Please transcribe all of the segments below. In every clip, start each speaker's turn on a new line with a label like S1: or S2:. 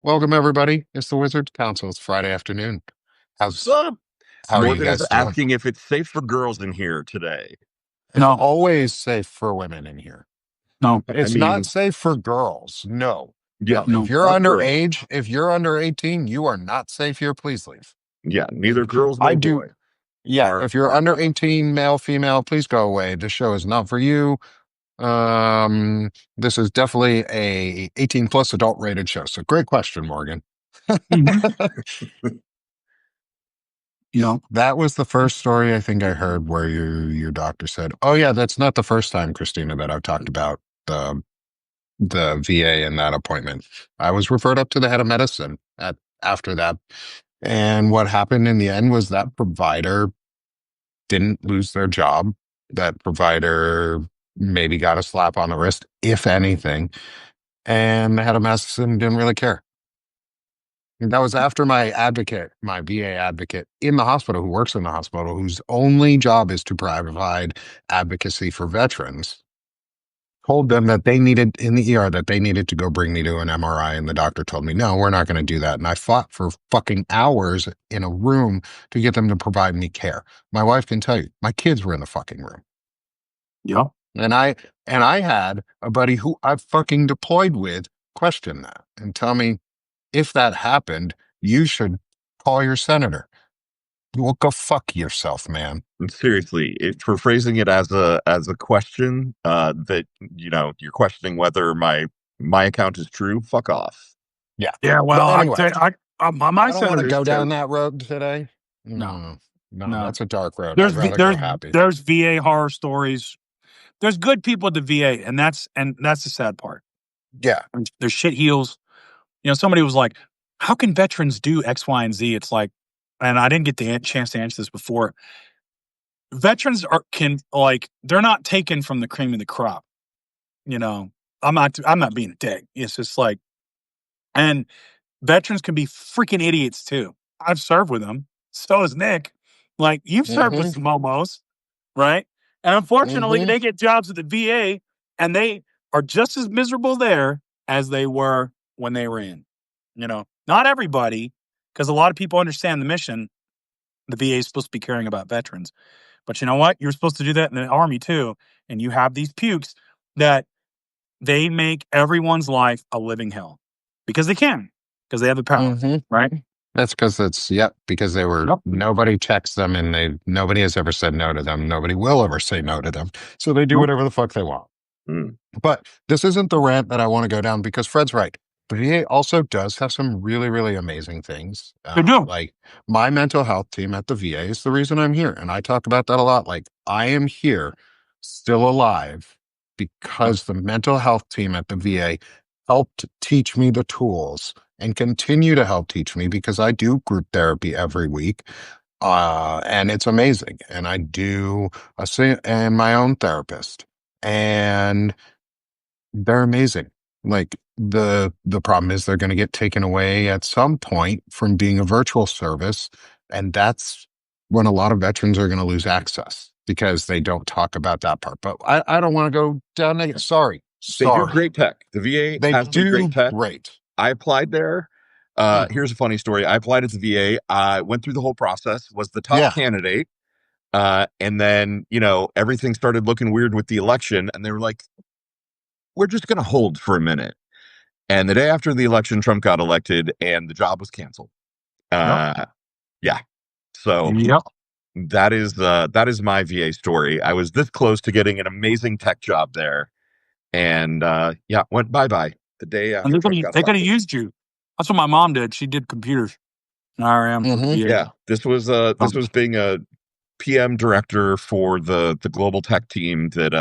S1: Welcome everybody. It's the Wizards Council. It's Friday afternoon.
S2: What's
S1: How's
S2: up?
S1: how are you
S2: Morgan is
S1: guys doing?
S2: asking if it's safe for girls in here today.
S1: It's
S3: No,
S1: always safe for women in here.
S3: no,
S2: I
S1: It's not
S2: mean,
S1: safe for girls. No.
S2: yeah,
S1: No. If
S3: no.
S1: you're
S2: fuck girls.
S1: underage, if you're under 18, you are not safe here. Please leave.
S2: Yeah, neither girls
S1: I
S2: nor
S1: do.
S2: boy
S1: Yeah.
S2: are
S1: If you're
S2: are
S1: under
S2: allowed.
S1: 18, male, female, please go away. This show is not for you. This is definitely a 18 plus adult rated show. So great question, Morgan.
S3: Mhm. You know,
S1: That was the first story I think I heard where your doctor said, "Oh yeah, that's not the first time, Christina, that I've talked about the VA and that appointment. I was referred up to the head of medicine at after that, and what happened in the end was that provider didn't lose their job. That provider maybe got a slap on the wrist, if anything, and the head of medicine didn't really care." And that was after my advocate, my VA advocate in the hospital, who works in the hospital, whose only job is to provide advocacy for veterans, told them that they needed in the ER that they needed to go bring me to an MRI. And the doctor told me, no, we're not going to do that. And I fought for fucking hours in a room to get them to provide me care. My wife can tell you, my kids were in the fucking room.
S3: yeah.
S1: And I had a buddy who I fucking deployed with question that and tell me, if that happened, you should call your senator. Well, go fuck yourself, man.
S2: And seriously, for phrasing it as a question, that you're questioning whether my account is true. Fuck off.
S1: Yeah.
S3: Yeah.
S1: But
S3: Well,
S1: anyway,
S3: my
S1: I don't want to
S3: senator's
S1: go down
S3: terrible.
S1: that road today.
S3: No,
S1: No,
S3: no.
S1: that's a dark road. I'd rather go happy.
S3: There's VA horror stories. There's good people at the VA, and that's the sad part.
S1: Yeah.
S3: There's shit heels. Somebody was like, "How can veterans do X, Y, and Z?" It's like, and I didn't get the chance to answer this before. Veterans they're not taken from the cream of the crop. You know, I'm not being a dick. It's just like, and veterans can be freaking idiots too. I've served with them. So has Nick. Like, you've served with
S1: Mm-hmm.
S3: some momos, right? And unfortunately,
S1: Mm-hmm.
S3: they get jobs at the VA and they are just as miserable there as they were when they were in. Not everybody, because a lot of people understand the mission. The VA is supposed to be caring about veterans. But you know what? You're supposed to do that in the Army too. And you have these pukes that they make everyone's life a living hell because they can, because they have the power,
S1: Mm-hmm.
S3: right?
S1: That's because they were,
S3: Yep.
S1: nobody checks them and nobody has ever said no to them. Nobody will ever say no to them. So they do
S3: Nope.
S1: whatever the fuck they want.
S2: Mm.
S1: But this isn't the rant that I want to go down because Fred's right. The VA also does have some really, really amazing things.
S3: They do.
S1: Like my mental health team at the VA is the reason I'm here. And I talk about that a lot. Like I am here still alive because the mental health team at the VA helped teach me the tools and continue to help teach me because I do group therapy every week. And it's amazing. And I do and my own therapist. And they're amazing. Like the problem is they're going to get taken away at some point from being a virtual service, and that's when a lot of veterans are going to lose access because they don't talk about that part. But I don't want to go down negative. Sorry,
S2: They do
S1: sorry.
S2: great tech. The VA
S1: They
S2: has some
S1: do
S2: great tech.
S1: great.
S2: I applied there. Here's a funny story. I applied at the VA. I went through the whole process, was the top
S1: Yeah.
S2: candidate. And then, everything started looking weird with the election. And they were like, we're just going to hold for a minute. And the day after the election, Trump got elected and the job was canceled. Yeah. So
S3: Yep.
S2: that is my VA story. I was this close to getting an amazing tech job there. And went bye-bye the day
S3: And
S2: after Trump got
S3: they could have
S2: elected.
S3: used you. That's what my mom did. She did computers. RM.
S1: Mhm.
S2: Yeah, this was being a PM director for the global tech team that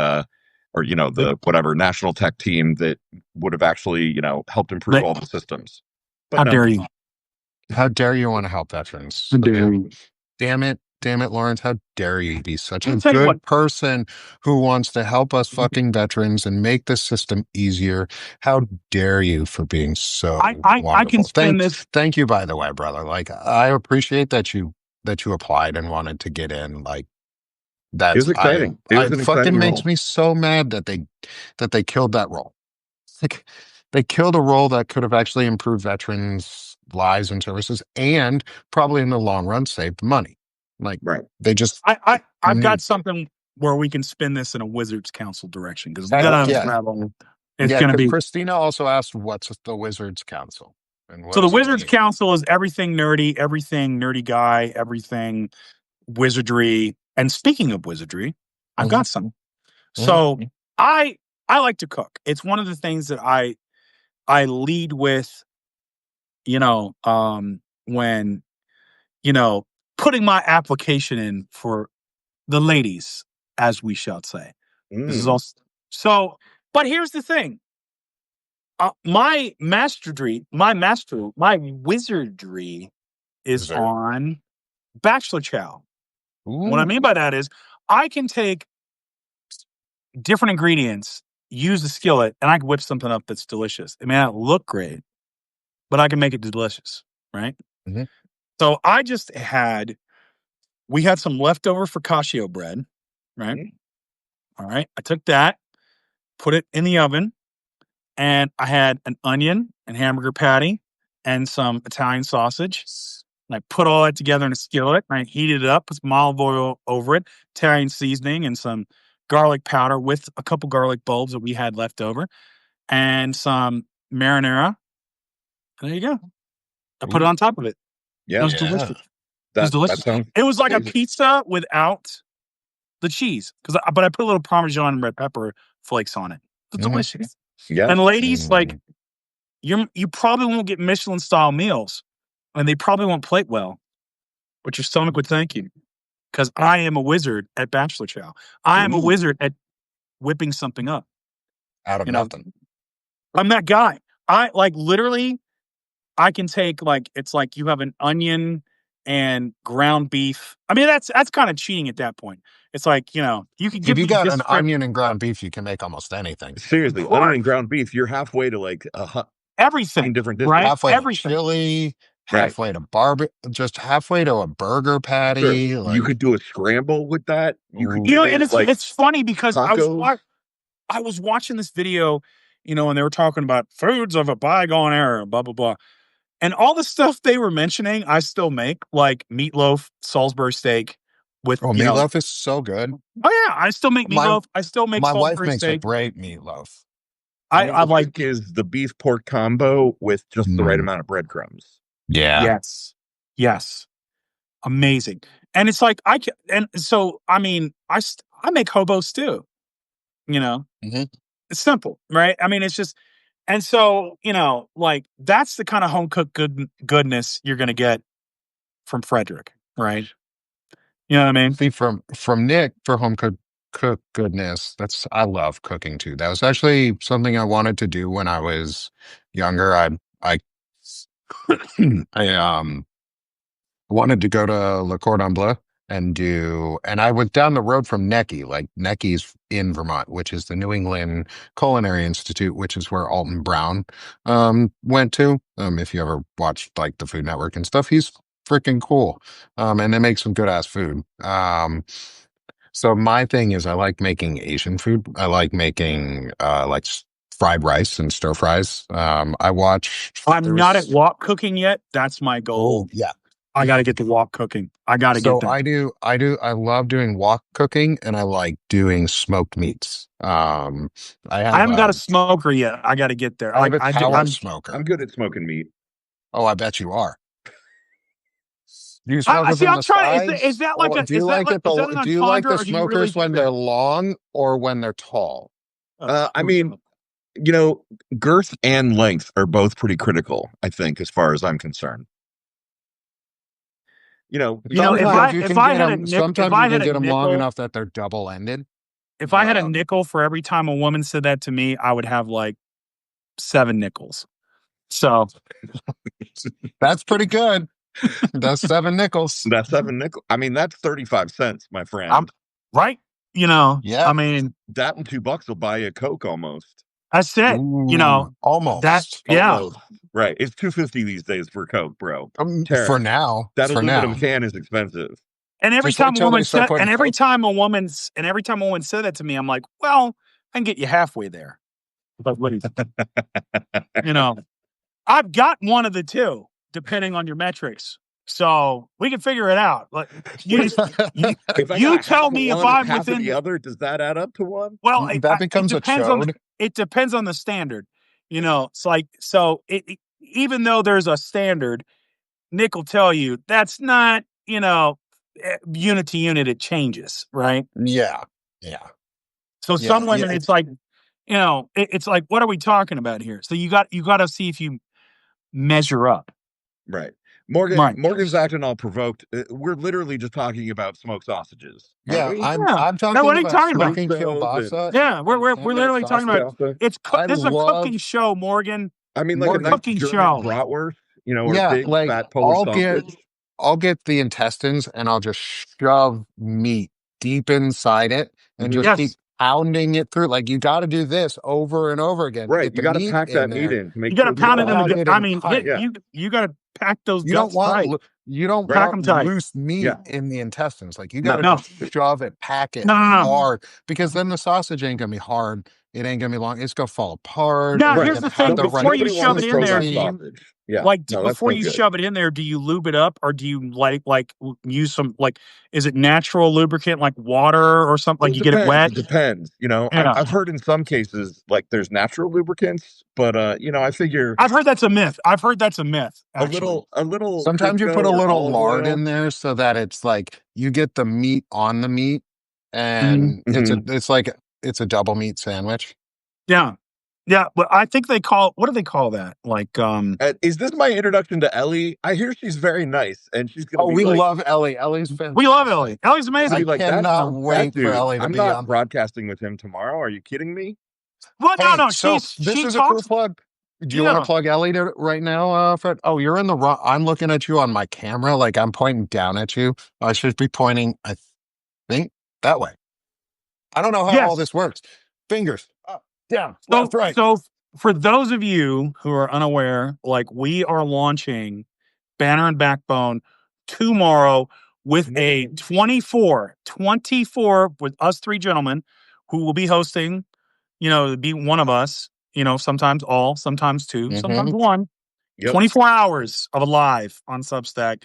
S2: or the whatever national tech team that would have actually helped improve all the systems. But
S3: How
S2: no.
S3: dare you?
S1: How dare you want to help veterans?
S3: How dare you?
S1: Damn it, Lawrence. How dare you be such a
S3: I'll tell you
S1: good
S3: what.
S1: person who wants to help us fucking veterans and make the system easier? How dare you for being so
S3: I
S1: wonderful?
S3: can spin this.
S1: Thank you, by the way, brother. Like, I appreciate that you applied and wanted to get in. Like,
S2: It was exciting. It was
S1: it
S2: an
S1: fucking
S2: exciting
S1: makes
S2: role.
S1: me so mad that they killed that role. Like, they killed a role that could have actually improved veterans' lives and services, and probably in the long run saved money. Like
S2: Right.
S1: they just
S3: I've got something where we can spin this in a Wizards Counsil direction because we're
S1: heck
S3: gonna
S1: yeah.
S3: travel. It's
S1: Yeah,
S3: gonna
S1: because
S3: be
S1: Christina also asked, "What's the Wizards Council?" And what
S3: so. The
S1: does it
S3: Wizards
S1: mean?
S3: Council is everything nerdy guy, everything wizardry. And speaking of wizardry, I've got some. So I like to cook. It's one of the things that I lead with, when, putting my application in for the ladies, as we shall say. This is
S2: Mm.
S3: also so, but here's the thing. My wizardry is
S1: Dessert.
S3: on Bachelor Chow. What I
S1: Ooh,
S3: mean by that is I can take different ingredients, use the skillet, and I can whip something up that's delicious. It may not look great, but I can make it delicious, right?
S1: Mhm.
S3: So we had some leftover focaccia bread, right?
S2: Mm.
S3: All right. I took that, put it in the oven, and I had an onion and hamburger patty and some Italian sausage. And I put all that together in a skillet and I heated it up, put some olive oil over it, Italian seasoning, and some garlic powder with a couple garlic bulbs that we had left over, and some marinara. And there you go. I put it on top of it. It
S2: Yeah.
S3: was
S1: yeah.
S3: delicious. It was
S2: That
S3: delicious.
S2: sounds
S3: It was like a
S2: amazing.
S3: pizza without the cheese, but I put a little Parmesan and red pepper flakes on it. It's
S1: Mhm.
S3: delicious.
S2: Yeah.
S3: And ladies, like
S1: Mm.
S3: you probably won't get Michelin style meals, and they probably won't plate well, but your stomach would thank you because I am a wizard at Bachelor Chow. I am a
S2: Ooh.
S3: wizard at whipping something up.
S1: Out of
S3: You know,
S1: nothing.
S3: I'm that guy. I like literally. I can take it's like you have an onion and ground beef. I mean, that's kind of cheating at that point. It's like, you can
S1: If
S3: give
S1: you
S3: me
S1: got
S3: this
S1: an
S3: script,
S1: onion and ground beef, you can make almost anything.
S2: Seriously, onion and ground beef, you're halfway to like
S3: everything,
S2: different dishes.
S3: right?
S1: Halfway to
S3: Everything.
S1: chili,
S2: Right.
S1: halfway to barbecue, just halfway to a burger
S2: Sure.
S1: patty.
S2: You
S1: Like,
S2: could do a scramble with that. You could
S3: You
S1: ooh,
S3: know,
S2: do
S3: and
S2: like
S3: it's funny because
S2: tacos.
S3: I was watching this video, and they were talking about foods of a bygone era, blah blah blah. And all the stuff they were mentioning, I still make, like meatloaf, Salisbury steak with,
S1: oh, meatloaf is so good.
S3: oh yeah, I still make
S1: My
S3: meatloaf. I still make
S1: my wife
S3: Salisbury
S1: makes a
S3: steak.
S1: great meatloaf.
S3: I
S2: The
S3: like,
S2: trick is the beef pork combo with just the right
S1: Mm,
S2: amount of breadcrumbs.
S1: yeah.
S3: yes, yes, amazing. And it's like, and so, I mean, I make hobo stew, you know,
S1: Mhm.
S3: it's simple, right? I mean, it's just, and so, like that's the kind of home cooked goodness you're going to get from Frederic, right? You know what I mean?
S1: See, from Nick for cook goodness. I love cooking too. That was actually something I wanted to do when I was younger. I I wanted to go to Le Cordon Bleu and I was down the road from Necky. Like Necky's in Vermont, which is the New England Culinary Institute, which is where Alton Brown went to. If you ever watched like the Food Network and stuff, he's freaking cool. And they make some good ass food. So my thing is I like making Asian food. I like making fried rice and stir fries. I watched there
S3: I'm not at
S1: was
S3: wok cooking yet. That's my goal.
S1: oh yeah.
S3: I got to get the wok cooking. I got to get
S1: So
S3: that.
S1: I love doing wok cooking and I like doing smoked meats. I
S3: I
S1: have
S3: haven't got
S1: a
S3: a smoker yet. I got to get there.
S1: I have
S3: Like
S1: a
S3: I do.
S1: tower
S2: I'm
S1: smoker.
S2: good at smoking meat.
S1: Oh, I bet you are. Do you smoke
S3: I
S1: it
S3: see.
S1: from
S3: I'm
S1: the
S3: trying.
S1: sides? Or do you like
S3: is that an
S1: do you like
S3: entendre
S1: the
S3: or do you really
S1: smokers
S3: do
S1: when
S3: that?
S1: they're long or when they're tall?
S2: I mean, girth and length are both pretty critical, I think, as far as I'm concerned.
S1: Sometimes you
S3: if
S1: can
S3: I
S1: get
S3: had a
S1: them.
S3: nick, if
S1: Sometimes you
S3: I
S1: can
S3: had a
S1: get them long
S3: nickel,
S1: enough that they're double ended.
S3: if I had a nickel for every time a woman said that to me, I would have like 7 nickels. So
S1: That's pretty good. That's 7 nickels.
S2: That's 7 nickel. I mean, that's 35 cents, my friend.
S3: I'm right.
S1: Yeah.
S3: I mean,
S2: That and $2 will buy you a Coke almost.
S3: that's it.
S1: Ooh,
S3: That,
S1: almost.
S3: yeah.
S2: Almost. Right. It's $2.50 these days for Coke, bro.
S1: For now.
S2: That
S1: For
S2: aluminum
S1: now.
S2: can is expensive.
S3: And every
S1: Just wait
S3: time a
S1: till they
S3: woman
S1: start
S3: said,
S1: putting Coke.
S3: and every time a woman said that to me, I'm like, well, I can get you halfway there. But please, I've got one of the two, depending on your metrics. So we can figure it out. Like you
S2: If I
S3: you
S2: got
S3: tell
S2: half
S3: me
S2: of
S3: if
S2: one and
S3: I'm
S2: half of
S3: within.
S2: the other, does that add up to one?
S3: Well,
S1: That becomes a chode.
S3: It depends on the standard. It's like so. Even though there's a standard, Nick will tell you that's not unit to unit. It changes, right?
S1: Yeah.
S3: So some women,
S1: yeah.
S3: it's like it's like, what are we talking about here? So you got to see if you measure up.
S2: Right.
S3: Right.
S2: Morgan's acting all provoked. We're literally just talking about smoked sausages. aren't
S1: Yeah,
S2: we?
S1: I'm
S3: No,
S1: talking
S3: what are you
S1: about
S3: talking about?
S1: smoking kielbasa.
S3: Yeah, we're
S1: and
S3: literally talking about
S1: I
S3: this is a cooking
S1: love
S3: show, Morgan.
S2: I mean, like
S3: We're
S2: a nice
S3: cooking
S2: German
S3: show.
S2: bratwurst, or
S1: yeah,
S2: big
S1: like
S2: fat Polish sausage.
S1: I'll get the intestines and I'll just shove meat deep inside it and just keep
S3: Yes,
S1: pounding it through. Like you got to do this over and over again to
S2: Right.
S1: get
S2: You
S1: the
S2: got to
S1: meat
S2: pack that
S1: in
S2: meat
S1: there.
S2: in to make
S3: you got to
S2: sure the
S3: pound it in
S1: Pound
S3: the.
S1: it
S3: I
S1: in
S3: mean,
S1: tight.
S2: Yeah.
S3: you got to pack those
S1: You don't
S3: guts tight.
S1: want you don't
S2: Right.
S3: Pack 'em
S1: want
S3: tight.
S1: loose meat
S2: Yeah.
S1: in the intestines. Like you got to
S3: No.
S1: just shove it, pack it
S3: No.
S1: hard, because then the sausage ain't gonna be hard. It ain't gonna be long. It's gonna fall apart.
S3: Now,
S1: It's
S3: here's
S1: gonna
S3: the thing.
S1: have the
S2: Nobody,
S1: right
S3: Before you
S2: nobody
S3: shove
S2: wants
S3: it
S2: to
S3: in
S2: throw
S3: there,
S2: that
S3: do you
S2: sausage. Yeah.
S3: like
S2: No, that's
S3: before
S2: no
S3: you
S2: good.
S3: shove it in there? Do you lube it up, or do you use some is it natural lubricant like water or something? Like
S2: It
S3: you get it
S2: depends.
S3: wet?
S2: It depends.
S3: Yeah.
S2: I've heard in some cases like there's natural lubricants, but I figure
S3: I've heard that's a myth.
S2: a
S3: Actually.
S2: little
S1: Sometimes you
S2: Crisco
S1: put a
S2: or
S1: little
S2: olive
S1: lard
S2: oil.
S1: in there so that it's like you get the meat on the meat, and it's a double meat sandwich.
S3: Yeah. Yeah, but I think what do they call that? Like,
S2: Is this my introduction to Ellie? I hear she's very nice, and she's gonna
S1: Oh,
S2: be
S1: we
S2: like,
S1: love Ellie. Ellie's fantastic.
S3: we love Ellie. Ellie's
S2: she's gonna
S3: amazing.
S2: be
S1: I
S2: like that.
S1: cannot
S2: That
S1: wait for
S2: dude.
S1: Ellie to
S2: I'm
S1: be
S2: not
S1: on.
S2: broadcasting with him tomorrow. Are you kidding me?
S3: Well,
S1: Hey,
S3: no,
S1: so this
S3: she
S1: is a cool
S3: talks.
S1: plug. Do you want to
S3: Yeah.
S1: plug Ellie right now, Fred? Oh, you're in the wrong. I'm looking at you on my camera, like I'm pointing down at you. I should be pointing, I think, that way. I don't know how all
S3: Yes.
S1: this works. Fingers up, down,
S3: So,
S1: left, right.
S3: so for those of you who are unaware, like we are launching Banner and Backbone tomorrow with a 24 with us three gentlemen who will be hosting, be one of us, sometimes all, sometimes two, sometimes one.
S2: Yep.
S3: 24 hours of a live on Substack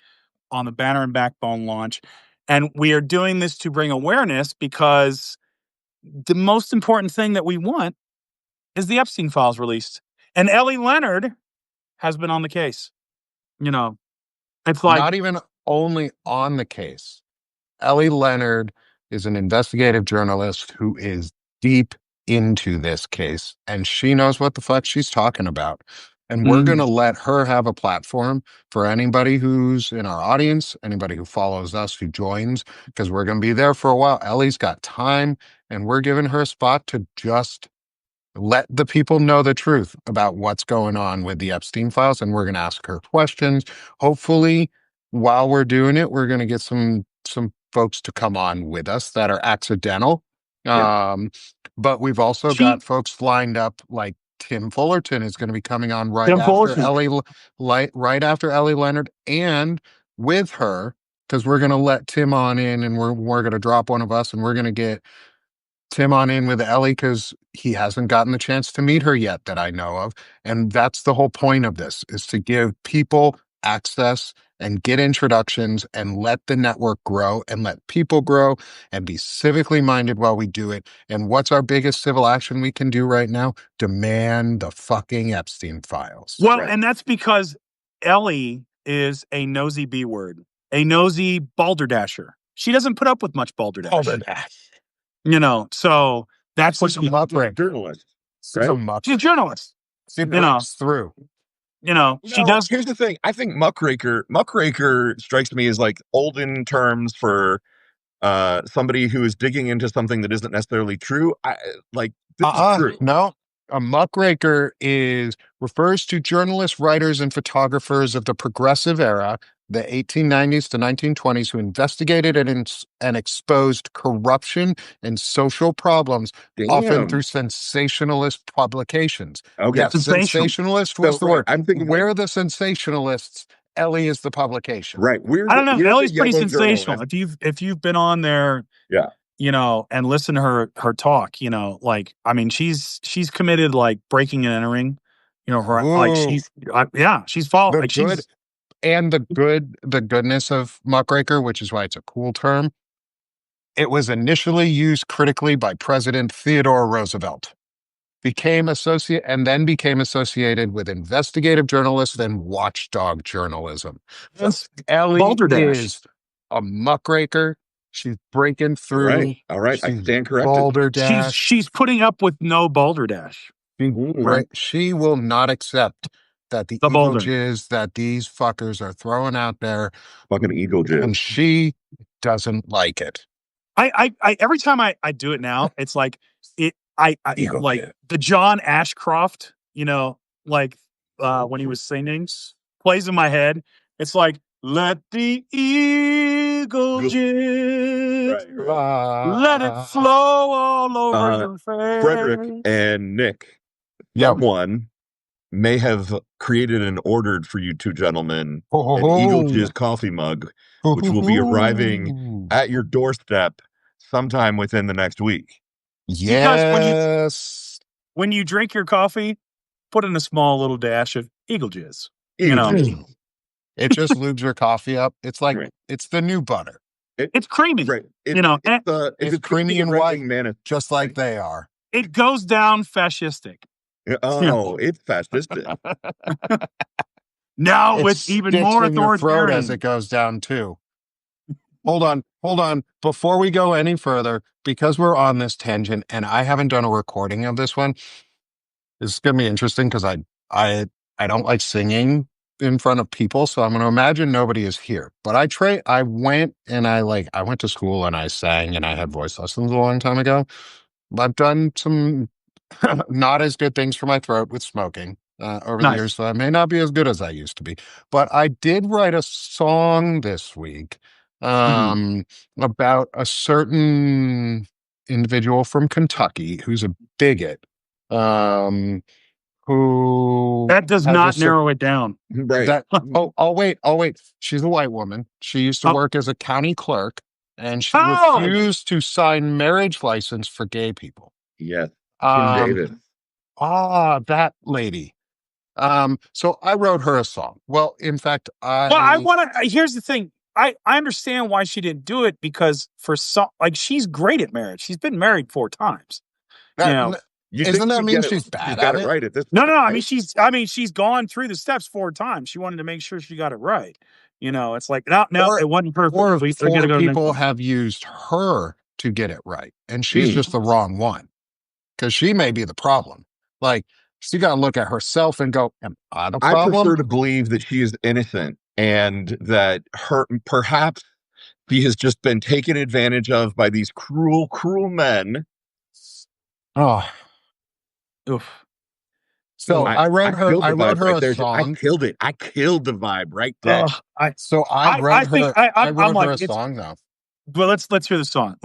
S3: on the Banner and Backbone launch. And we are doing this to bring awareness because the most important thing that we want is the Epstein files released. And Ellie Leonard has been on the case. It's like
S1: Not even only on the case. Ellie Leonard is an investigative journalist who is deep into this case, and she knows what the fuck she's talking about. And we're going to let her have a platform for anybody who's in our audience, anybody who follows us, who joins, because we're going to be there for a while. Ellie's got time, and we're giving her a spot to just let the people know the truth about what's going on with the Epstein files. And we're going to ask her questions. Hopefully, while we're doing it, we're going to get some folks to come on with us that are accidental. But we've also got folks lined up, like Tim Fullerton is going to be coming on right after Ellie Leonard, and with her, because we're going to let Tim on in, and we're going to drop one of us, and we're going to get Tim on in with Ellie because he hasn't gotten the chance to meet her yet that I know of. And that's the whole point of this, is to give people access and get introductions and let the network grow and let people grow and be civically minded while we do it. And what's our biggest civil action we can do right now? Demand the fucking Epstein files.
S3: Well, and that's because Ellie is a nosy B word, a nosy balderdasher. She doesn't put up with much balderdash. So that's what she's
S2: a journalist.
S3: She's a journalist.
S1: She breaks through.
S3: She does.
S2: Here's the thing. I think muckraker strikes me as like olden terms for somebody who is digging into something that isn't necessarily true. This is true.
S1: No. A muckraker refers to journalists, writers, and photographers of the progressive era, the 1890s to 1920s, who investigated and exposed corruption and social problems, often through sensationalist publications.
S2: Okay.
S1: Yeah, sensationalist was the word.
S2: I'm thinking
S1: we're the sensationalists. Ellie is the publication.
S2: Right.
S3: I don't know. Ellie's pretty sensational. If you've been on there, and listen to her talk, I mean, she's committed, like, breaking and entering, her, like,
S1: Ooh,
S3: she's fall,
S1: the
S3: like,
S1: good
S3: she's
S1: and the goodness of muckraker, which is why it's a cool term. It was initially used critically by President Theodore Roosevelt. Became associated with investigative journalists and watchdog journalism. So
S3: it's
S1: Ellie
S3: balderdash.
S1: is a muckraker. She's breaking
S2: All right.
S1: through.
S2: All right. I
S1: She's
S2: stand corrected.
S1: balderdash.
S3: She's putting up with no balderdash.
S1: She will not accept that the
S3: The
S1: eagle
S3: boulder.
S1: jizz that these fuckers are throwing out there,
S2: Fucking eagle jizz.
S1: and she doesn't like it.
S3: I every time I do it now, it's like I
S1: Eagle
S3: like
S1: jizz.
S3: the John Ashcroft, like when he was singing, plays in my head. It's like, let the eagle jizz, let it flow all over your face.
S2: Frederic and Nick, someone may have created and ordered for you two gentlemen an Eagle Jizz coffee mug, which will be arriving at your doorstep sometime within the next week.
S1: Yes.
S3: When you drink your coffee, put in a small little dash of Eagle Jizz.
S1: Jizz. It just lubes your coffee up. It's like it's the new butter.
S3: It's creamy.
S2: Right.
S1: It's creamy and white, just like they are.
S3: It goes down fascistic.
S2: Oh, it's fascistic.
S3: Now with even more
S1: in your throat
S3: authoritarian
S1: as it goes down too. Hold on. Before we go any further, because we're on this tangent and I haven't done a recording of this one, this is gonna be interesting because I don't like singing in front of people, so I'm gonna imagine nobody is here. But I went to school and I sang and I had voice lessons a long time ago. I've done some not as good things for my throat with smoking over the years, so I may not be as good as I used to be. But I did write a song this week about a certain individual from Kentucky who's a bigot, who
S3: that does not narrow it down.
S2: Right.
S1: I'll wait. She's a white woman. She used to work as a county clerk, and she refused to sign marriage license for gay people.
S2: Yes. Kim Davis.
S1: That lady. So I wrote her a song. Well, in fact,
S3: here's the thing. I understand why she didn't do it, because she's great at marriage. She's been married 4 times.
S1: Doesn't that mean she's bad at it?
S2: Right at this
S3: No.
S2: point,
S3: I mean, she's gone through the steps 4 times. She wanted to make sure she got it right. It's like, no, it wasn't perfect.
S1: Or people have used her to get it right, and she's just the wrong one, because she may be the problem. Like, she got to look at herself and go, "Am I the problem?"
S2: I prefer to believe that she is innocent and that perhaps she has just been taken advantage of by these cruel, cruel men.
S1: Oh.
S3: Oof.
S1: So I wrote her a song.
S2: I killed it. I killed the vibe right there.
S1: I wrote her a song though.
S3: But let's hear the song.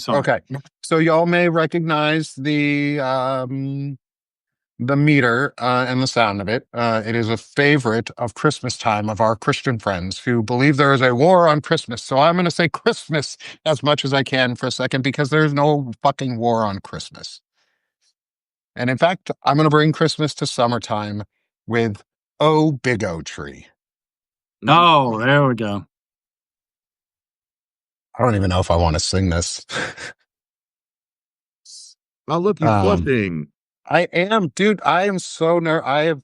S1: Okay. So y'all may recognize the meter and the sound of it. It is a favorite of Christmas time of our Christian friends who believe there is a war on Christmas. So I'm going to say Christmas as much as I can for a second, because there's no fucking war on Christmas. And in fact, I'm going to bring Christmas to summertime with "Oh Big O Tree."
S3: Oh, there we go.
S1: I don't even know if I want to sing this.
S2: Oh, look, you're flushing.
S1: I am, dude. I am so nervous. I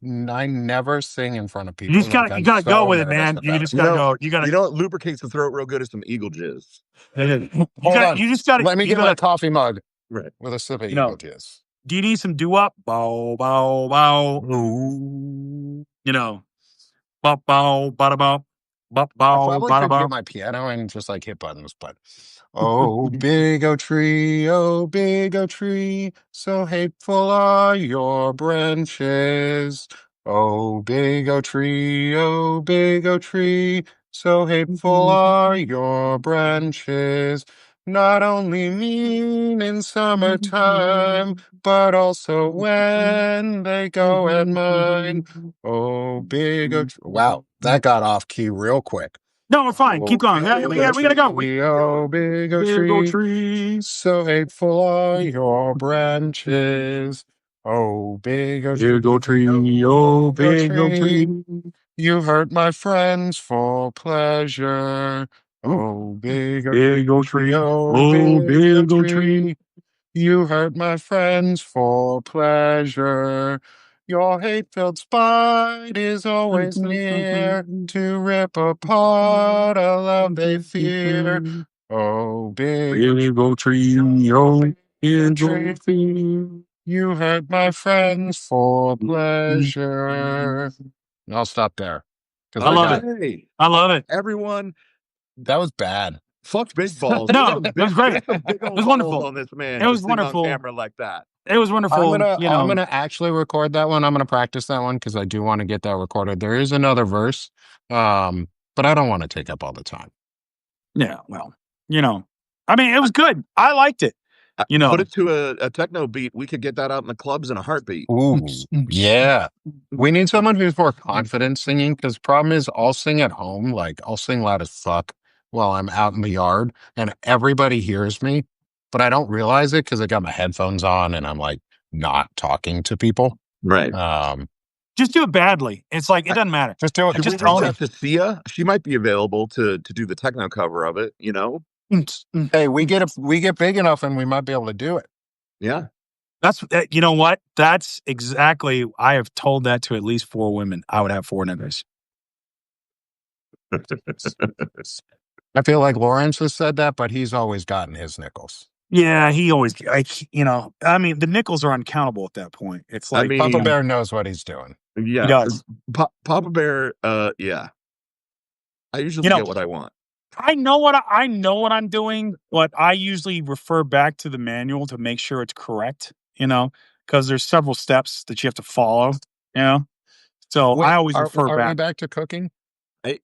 S1: never sing in front of people.
S3: You gotta go with it, man. You just gotta go. You
S2: know what lubricates the throat real good is some Eagle Jizz.
S3: You just gotta.
S1: Let me get my coffee mug with a sip of Eagle Jizz.
S3: Do you need some doo-wop? Bow, bow, bow. Bow, bow, bada, bow. Bow, bow,
S1: I probably could get my piano and just like hit buttons, but oh big O tree, so hateful are your branches. Oh big O tree, so hateful are your branches. Not only mean in summertime, but also when they go at mine. Oh big O tree. Wow, that got off key real quick.
S3: No, we're fine. Keep going. Yeah, we gotta go.
S1: Oh, big oak tree, so hateful are your branches. Oh, big oak tree, oh, big oak tree, you hurt my friends for pleasure. Oh, big oak tree, oh, big oak tree, you hurt my friends for pleasure. Your hate-filled spite is always near to rip apart a love they fear. Oh, big oak tree, oh, big oak tree, you hurt my friends for pleasure. And I'll stop there. 'Cause
S3: I love it.
S2: Okay.
S3: I love it.
S2: Everyone,
S1: That was bad.
S2: fuck big balls.
S3: No,
S2: We
S3: it was great.
S2: have some big old
S3: It was
S2: balls
S3: wonderful.
S2: on this man.
S3: It was
S2: to sing
S3: wonderful.
S2: on camera like that.
S3: It was wonderful.
S1: I'm gonna actually record that one. I'm gonna practice that one because I do want to get that recorded. There is another verse, but I don't want to take up all the time.
S3: Yeah, well, I mean, it was good. I liked it.
S2: Put it to a techno beat. We could get that out in the clubs in a heartbeat.
S1: Ooh, yeah. We need someone who's more confident singing because problem is I'll sing at home, like I'll sing loud as fuck while I'm out in the yard and everybody hears me, but I don't realize it because I got my headphones on and I'm like not talking to people.
S2: Right.
S3: Just do it badly. It's like it doesn't matter.
S1: Just do it.
S3: Just
S2: Reach
S3: own
S2: out to Sia. She might be available to do the techno cover of it.
S1: Hey, we get big enough and we might be able to do it.
S2: Yeah.
S3: That's you know what? That's exactly. I have told that to at least 4 women. I would have 4 niggas.
S1: I feel like Lawrence has said that, but he's always gotten his nickels.
S3: Yeah, he always I mean, the nickels are uncountable at that point. It's like
S1: Papa Bear knows what he's doing.
S2: Yeah.
S3: He does.
S2: Papa Bear, yeah. I usually get what I want.
S3: I know what I'm doing, but I usually refer back to the manual to make sure it's correct, because there's several steps that you have to follow, So
S1: Wait,
S3: I always refer
S1: are
S3: back.
S1: we back to cooking?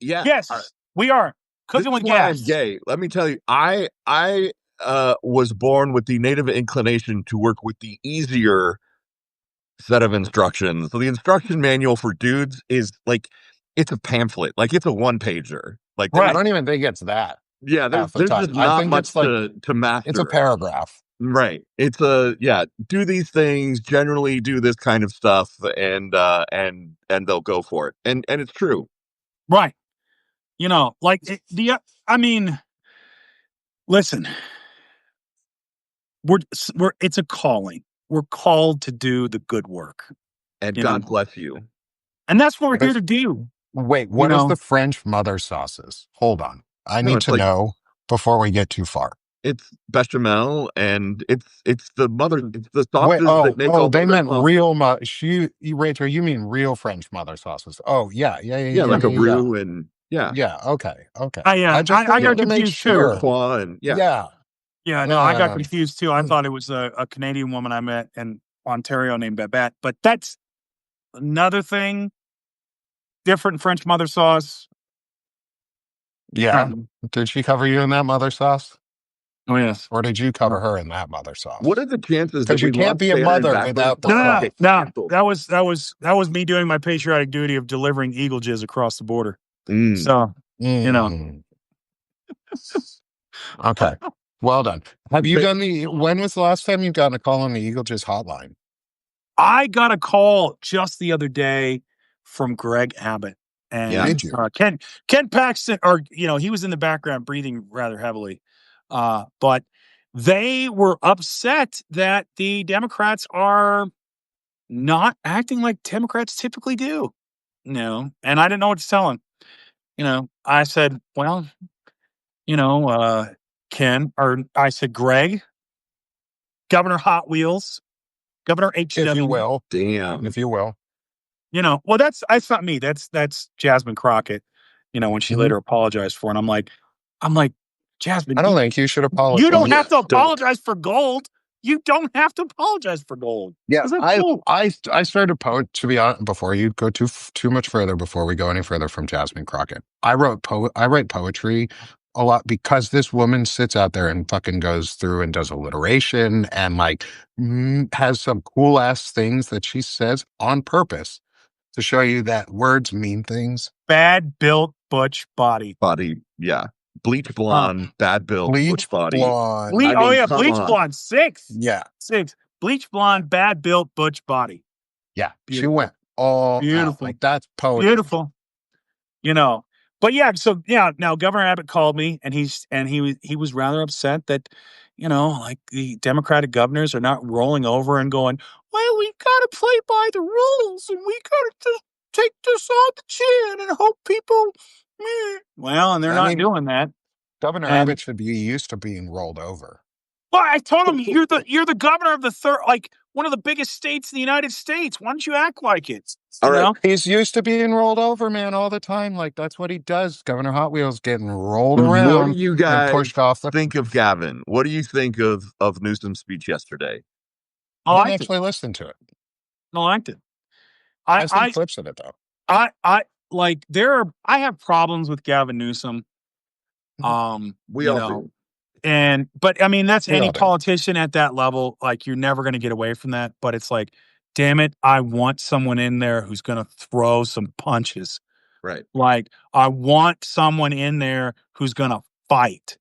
S2: Yeah.
S3: Yes, we are. Cooking with gas.
S2: I'm gay. Let me tell you, I was born with the native inclination to work with the easier set of instructions. So the instruction manual for dudes is like it's a pamphlet, like it's a 1-pager. Like
S1: I don't even think it's that.
S2: Yeah, there's just not much to master.
S1: It's a paragraph.
S2: Right. It's do these things, generally do this kind of stuff, and they'll go for it. And it's true.
S3: Right. I mean, listen, it's a calling. We're called to do the good work.
S2: And God bless you.
S3: And that's what we're here to do.
S1: Wait, what is the French mother sauces? Hold on. I need to know before we get too far.
S2: It's bechamel, and it's the sauces that make
S1: they meant real Rachel, you mean real French mother sauces. Oh, yeah,
S2: like a roux and
S1: yeah, okay.
S3: I got confused too.
S2: Yeah,
S3: no, I got confused too. I thought it was a Canadian woman I met in Ontario named Babette, but that's another thing. Different French mother sauce.
S1: Yeah. Did she cover you in that mother sauce?
S3: Oh, yes.
S1: Or did you cover her in that mother sauce?
S2: What are the chances?
S1: Because you can't be a mother without the sauce.
S3: No. That was me doing my patriotic duty of delivering eagle jizz across the border. So,
S1: Okay. Well done. Have you done when was the last time you got a call on the Eagle Jizz hotline?
S3: I got a call just the other day from Greg Abbott. And Ken Paxton, he was in the background breathing rather heavily. But they were upset that the Democrats are not acting like Democrats typically do. And I didn't know what to tell him. I said, well, I said, Greg, Governor Hot Wheels, Governor HW.
S1: If you will.
S2: Damn.
S1: If you will.
S3: Well, that's not me. That's Jasmine Crockett, when she later apologized for it. I'm like, Jasmine,
S1: I don't think you should apologize.
S3: You don't have to apologize for gold. You don't have to apologize for gold.
S1: Yeah, I started to be honest, before you go too much further, before we go any further from Jasmine Crockett. I write poetry a lot because this woman sits out there and fucking goes through and does alliteration and has some cool ass things that she says on purpose to show you that words mean things.
S3: Bad built butch body.
S2: Body, yeah. Bleach blonde, bad built,
S1: Bleach
S2: butch body.
S1: blonde.
S2: I mean, come
S3: bleach
S2: on.
S3: blonde, 6.
S1: Yeah.
S3: 6. Bleach blonde, bad built, butch body.
S1: Yeah. She
S3: Beautiful.
S1: went all out.
S3: Beautiful.
S1: Like, that's poetry.
S3: Beautiful. You know. But yeah, so yeah, now Governor Abbott called me and he was rather upset that, like the Democratic governors are not rolling over and going, well, we've got to play by the rules and we got to just take this on the chin and hope people. Well, and they're
S1: I
S3: not
S1: mean,
S3: doing that.
S1: Governor
S3: And
S1: Abbott should be used to being rolled over.
S3: well, I told him you're the governor of the third, like one of the biggest states in the United States. Why don't you act like it?
S2: All right.
S3: know?
S1: He's used to being rolled over, man, all the time. Like, that's what he does. Governor Hot Wheels getting rolled
S2: What
S1: around
S2: do you
S1: and
S2: guys
S1: pushed off the.
S2: think of Gavin? What do you think of Newsom's speech yesterday?
S3: I
S1: I didn't
S3: liked it.
S1: actually listen to it.
S3: I liked it.
S1: I seen clips of it though.
S3: I have problems with Gavin Newsom.
S2: We all do.
S3: But I mean, that's
S1: We
S3: any
S1: all do.
S3: politician at that level. Like, you're never going to get away from that. But it's like, damn it, I want someone in there who's going to throw some punches.
S2: Right.
S3: Like, I want someone in there who's going to fight,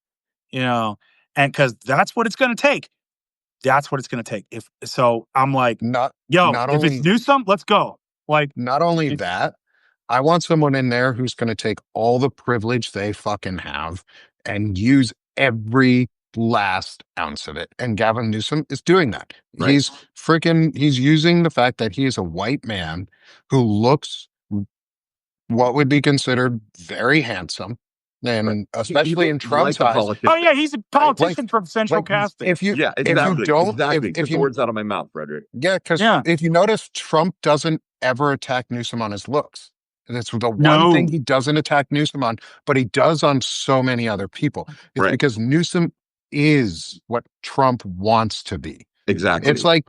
S3: and because that's what it's going to take. That's what it's going to take. I'm like,
S1: Not
S3: if
S1: only
S3: it's Newsom, let's go. Like,
S1: not only that, I want someone in there who's going to take all the privilege they fucking have and use every last ounce of it. And Gavin Newsom is doing that.
S2: Right.
S1: He's using the fact that he is a white man who looks what would be considered very handsome. And especially in Trump's eyes.
S3: Oh yeah, he's a politician from Central Casting.
S2: Exactly. Get the words out of my mouth, Frederic.
S1: Yeah, because if you notice, Trump doesn't ever attack Newsom on his looks. That's the one thing he doesn't attack Newsom on, but he does on so many other people. It's because Newsom is what Trump wants to be.
S2: Exactly.
S1: It's like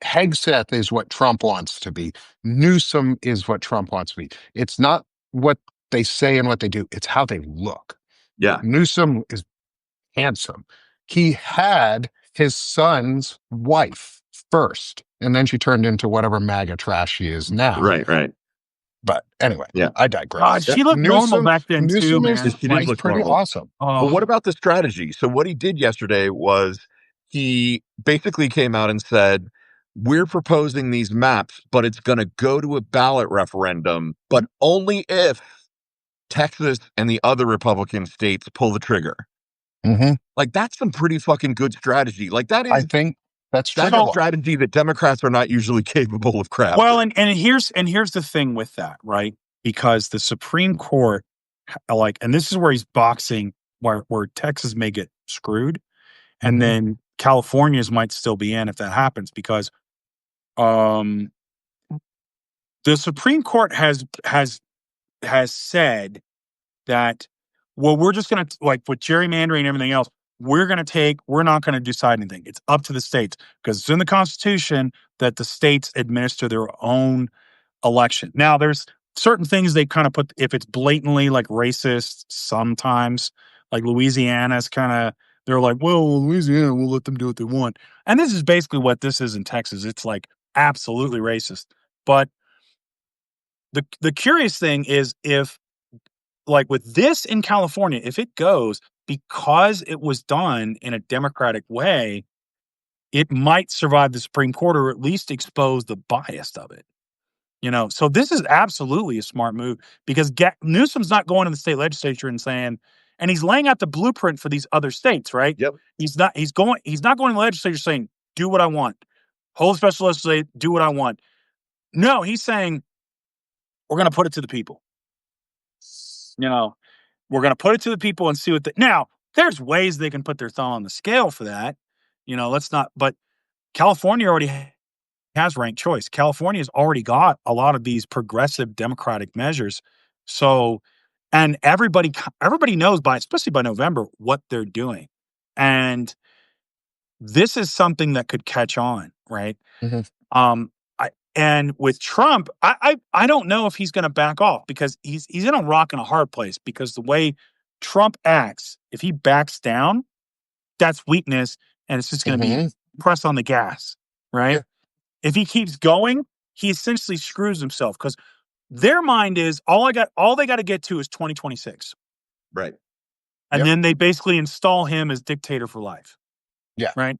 S1: Hegseth is what Trump wants to be. Newsom is what Trump wants to be. It's not what they say and what they do. It's how they look.
S2: Yeah.
S1: Newsom is handsome. He had his son's wife first, and then she turned into whatever MAGA trash she is now.
S2: Right.
S1: But anyway,
S2: yeah,
S1: I digress.
S3: She looked normal back then too, man.
S2: She did look
S1: pretty
S2: normal.
S1: awesome.
S2: But what about the strategy? So what he did yesterday was he basically came out and said, we're proposing these maps, but it's going to go to a ballot referendum, but only if Texas and the other Republican states pull the trigger.
S1: Mm-hmm.
S2: Like, that's some pretty fucking good strategy. Like, that is,
S1: I think that's
S2: a strategy that Democrats are not usually capable of crafting.
S3: Well, and here's the thing with that, right? Because the Supreme Court, and this is where he's boxing, where Texas may get screwed, and then California's might still be in if that happens, because the Supreme Court has said that, well, we're just going to, like with gerrymandering and everything else, we're not going to decide anything. It's up to the states, because it's in the Constitution that the states administer their own election. Now, there's certain things they kind of put, if it's blatantly like racist, sometimes, like Louisiana's kind of, they're like, well, Louisiana, we'll let them do what they want. And this is basically what this is in Texas. It's like absolutely racist. But the curious thing is, if, like with this in California, if it goes, because it was done in a democratic way, it might survive the Supreme Court, or at least expose the bias of it. So this is absolutely a smart move, because Newsom's not going to the state legislature and saying, and he's laying out the blueprint for these other states, right?
S2: Yep.
S3: He's not going to the legislature saying, do what I want. Hold a special legislature, do what I want. No, he's saying, we're going to put it to the people. We're going to put it to the people and see what now, there's ways they can put their thumb on the scale for that. But California already has ranked choice. California's already got a lot of these progressive democratic measures. So, and everybody knows especially by November, what they're doing. And this is something that could catch on, right?
S1: Mm-hmm.
S3: And with Trump, I don't know if he's going to back off, because he's in a rock and a hard place, because the way Trump acts, if he backs down, that's weakness, and it's just going to be press on the gas, right? Yeah. If he keeps going, he essentially screws himself, because their mind is all they got to get to is 2026.
S2: Right.
S3: And
S1: Yep.
S3: then they basically install him as dictator for life.
S1: Yeah.
S3: Right.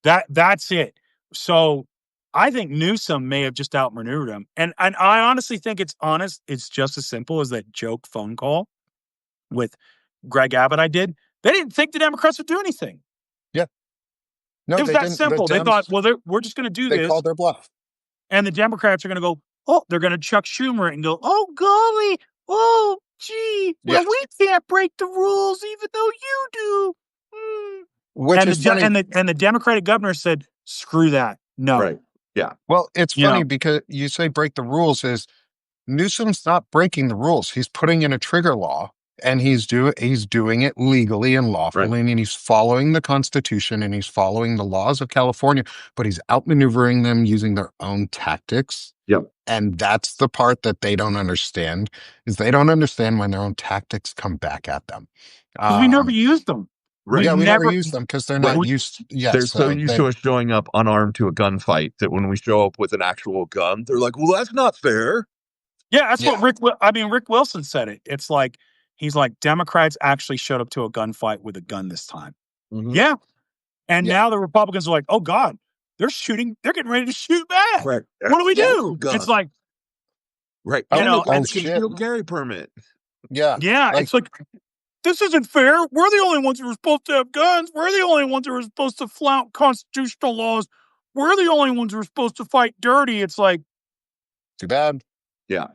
S3: That's it. So I think Newsom may have just outmaneuvered him. And I honestly think it's just as simple as that joke phone call with Greg Abbott I did. They didn't think the Democrats would do anything.
S1: Yeah. No,
S3: It was
S1: they
S3: that
S1: didn't.
S3: simple. They thought, well, we're just going to do
S1: They
S3: this.
S1: called their bluff.
S3: And the Democrats are going to go, oh, they're going to Chuck Schumer it and go, oh, golly, oh, gee, well,
S1: Yes.
S3: we can't break the rules even though you do.
S1: Which
S3: and
S1: is
S3: the,
S1: funny.
S3: and the Democratic governor said, screw that. No.
S2: Right. Yeah.
S1: Well, it's
S3: You
S1: funny
S3: know.
S1: because you say break the rules is Newsom's not breaking the rules. He's putting in a trigger law and he's doing it legally and lawfully, and he's following the Constitution and he's following the laws of California, but he's outmaneuvering them using their own tactics.
S2: Yep.
S1: And that's the part that they don't understand, is they don't understand when their own tactics come back at them.
S3: Because we never used them.
S2: Right.
S1: Yeah, we never use them because they're not used. Yes,
S2: they're so used to us showing up unarmed to a gunfight that when we show up with an actual gun, they're like, well, that's not fair.
S3: Yeah, that's what Rick Wilson said it. It's like, he's like, Democrats actually showed up to a gunfight with a gun this time.
S2: Mm-hmm.
S3: Yeah. And now the Republicans are like, oh God, they're getting ready to shoot back.
S2: Right.
S3: What do we do? It's like,
S2: right.
S3: You know,
S2: and the concealed carry permit.
S1: Yeah.
S3: It's like, this isn't fair. We're the only ones who are supposed to have guns. We're the only ones who are supposed to flout constitutional laws. We're the only ones who are supposed to fight dirty. It's like,
S1: too bad.
S2: Yeah.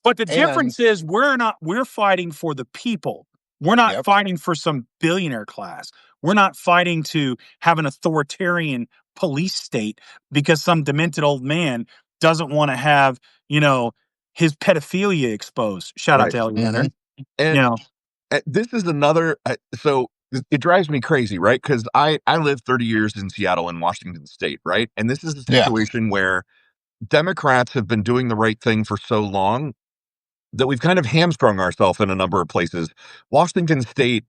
S3: But the difference is we're fighting for the people. We're not fighting for some billionaire class. We're not fighting to have an authoritarian police state because some demented old man doesn't want to have, his pedophilia exposed. Shout out to Eliana.
S2: Mm-hmm. And this is another, so it drives me crazy, right? Because I lived 30 years in Seattle and Washington State, right? And this is a situation where Democrats have been doing the right thing for so long that we've kind of hamstrung ourselves in a number of places. Washington State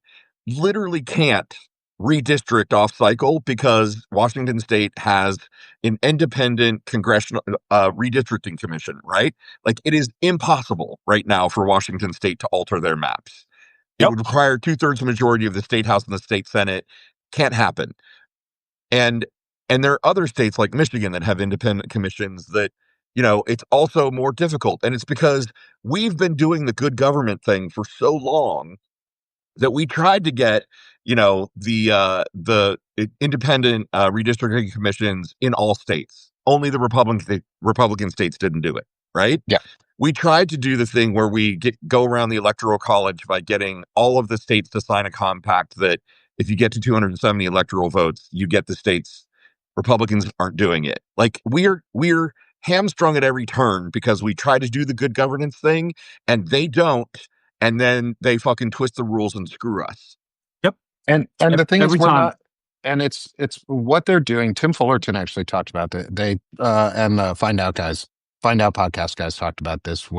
S2: literally can't redistrict off cycle because Washington State has an independent congressional redistricting commission, right? Like it is impossible right now for Washington State to alter their maps. It would require 2/3 majority of the state house and the state senate. Can't happen. And there are other states like Michigan that have independent commissions that, it's also more difficult. And it's because we've been doing the good government thing for so long that we tried to get, the independent redistricting commissions in all states. Only the Republican states didn't do it, right?
S1: Yeah.
S2: We tried to do the thing where we go around the Electoral College by getting all of the states to sign a compact that if you get to 270 electoral votes, you get the states. Republicans aren't doing it. Like we're hamstrung at every turn because we try to do the good governance thing and they don't. And then they fucking twist the rules and screw us.
S1: Yep. And the thing is, we're not, and it's what they're doing. Tim Fullerton actually talked about that. And Find Out podcast guys talked about this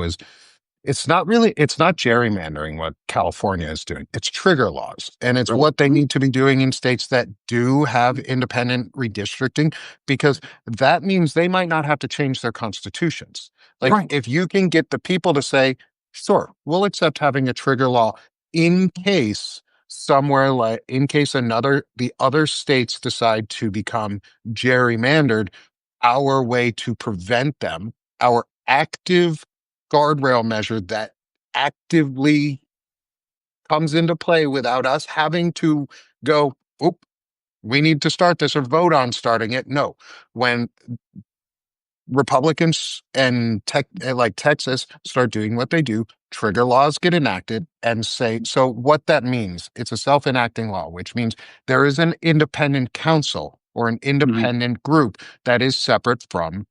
S1: it's not gerrymandering what California is doing. It's trigger laws. And it's what they need to be doing in states that do have independent redistricting, because that means they might not have to change their constitutions. Like if you can get the people to say, sure, we'll accept having a trigger law in case the other states decide to become gerrymandered, our way to prevent them, our active guardrail measure that actively comes into play without us having to go, we need to start this or vote on starting it. No, when Republicans and like Texas start doing what they do, trigger laws get enacted and so what that means, it's a self-enacting law, which means there is an independent council or an independent group that is separate from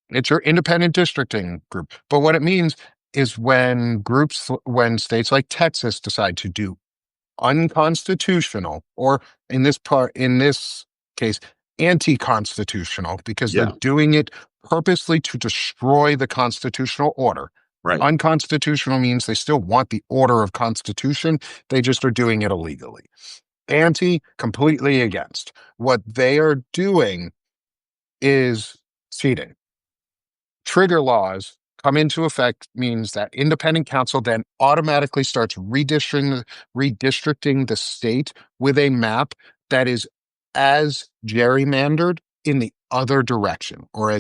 S1: it's your independent districting group. But what it means is when states like Texas decide to do unconstitutional, or in this case, anti-constitutional, because they're doing it purposely to destroy the constitutional order.
S2: Right.
S1: Unconstitutional means they still want the order of constitution. They just are doing it illegally. Anti, completely against. What they are doing is cheating. Trigger laws come into effect means that independent council then automatically starts redistricting the state with a map that is as gerrymandered in the other direction, or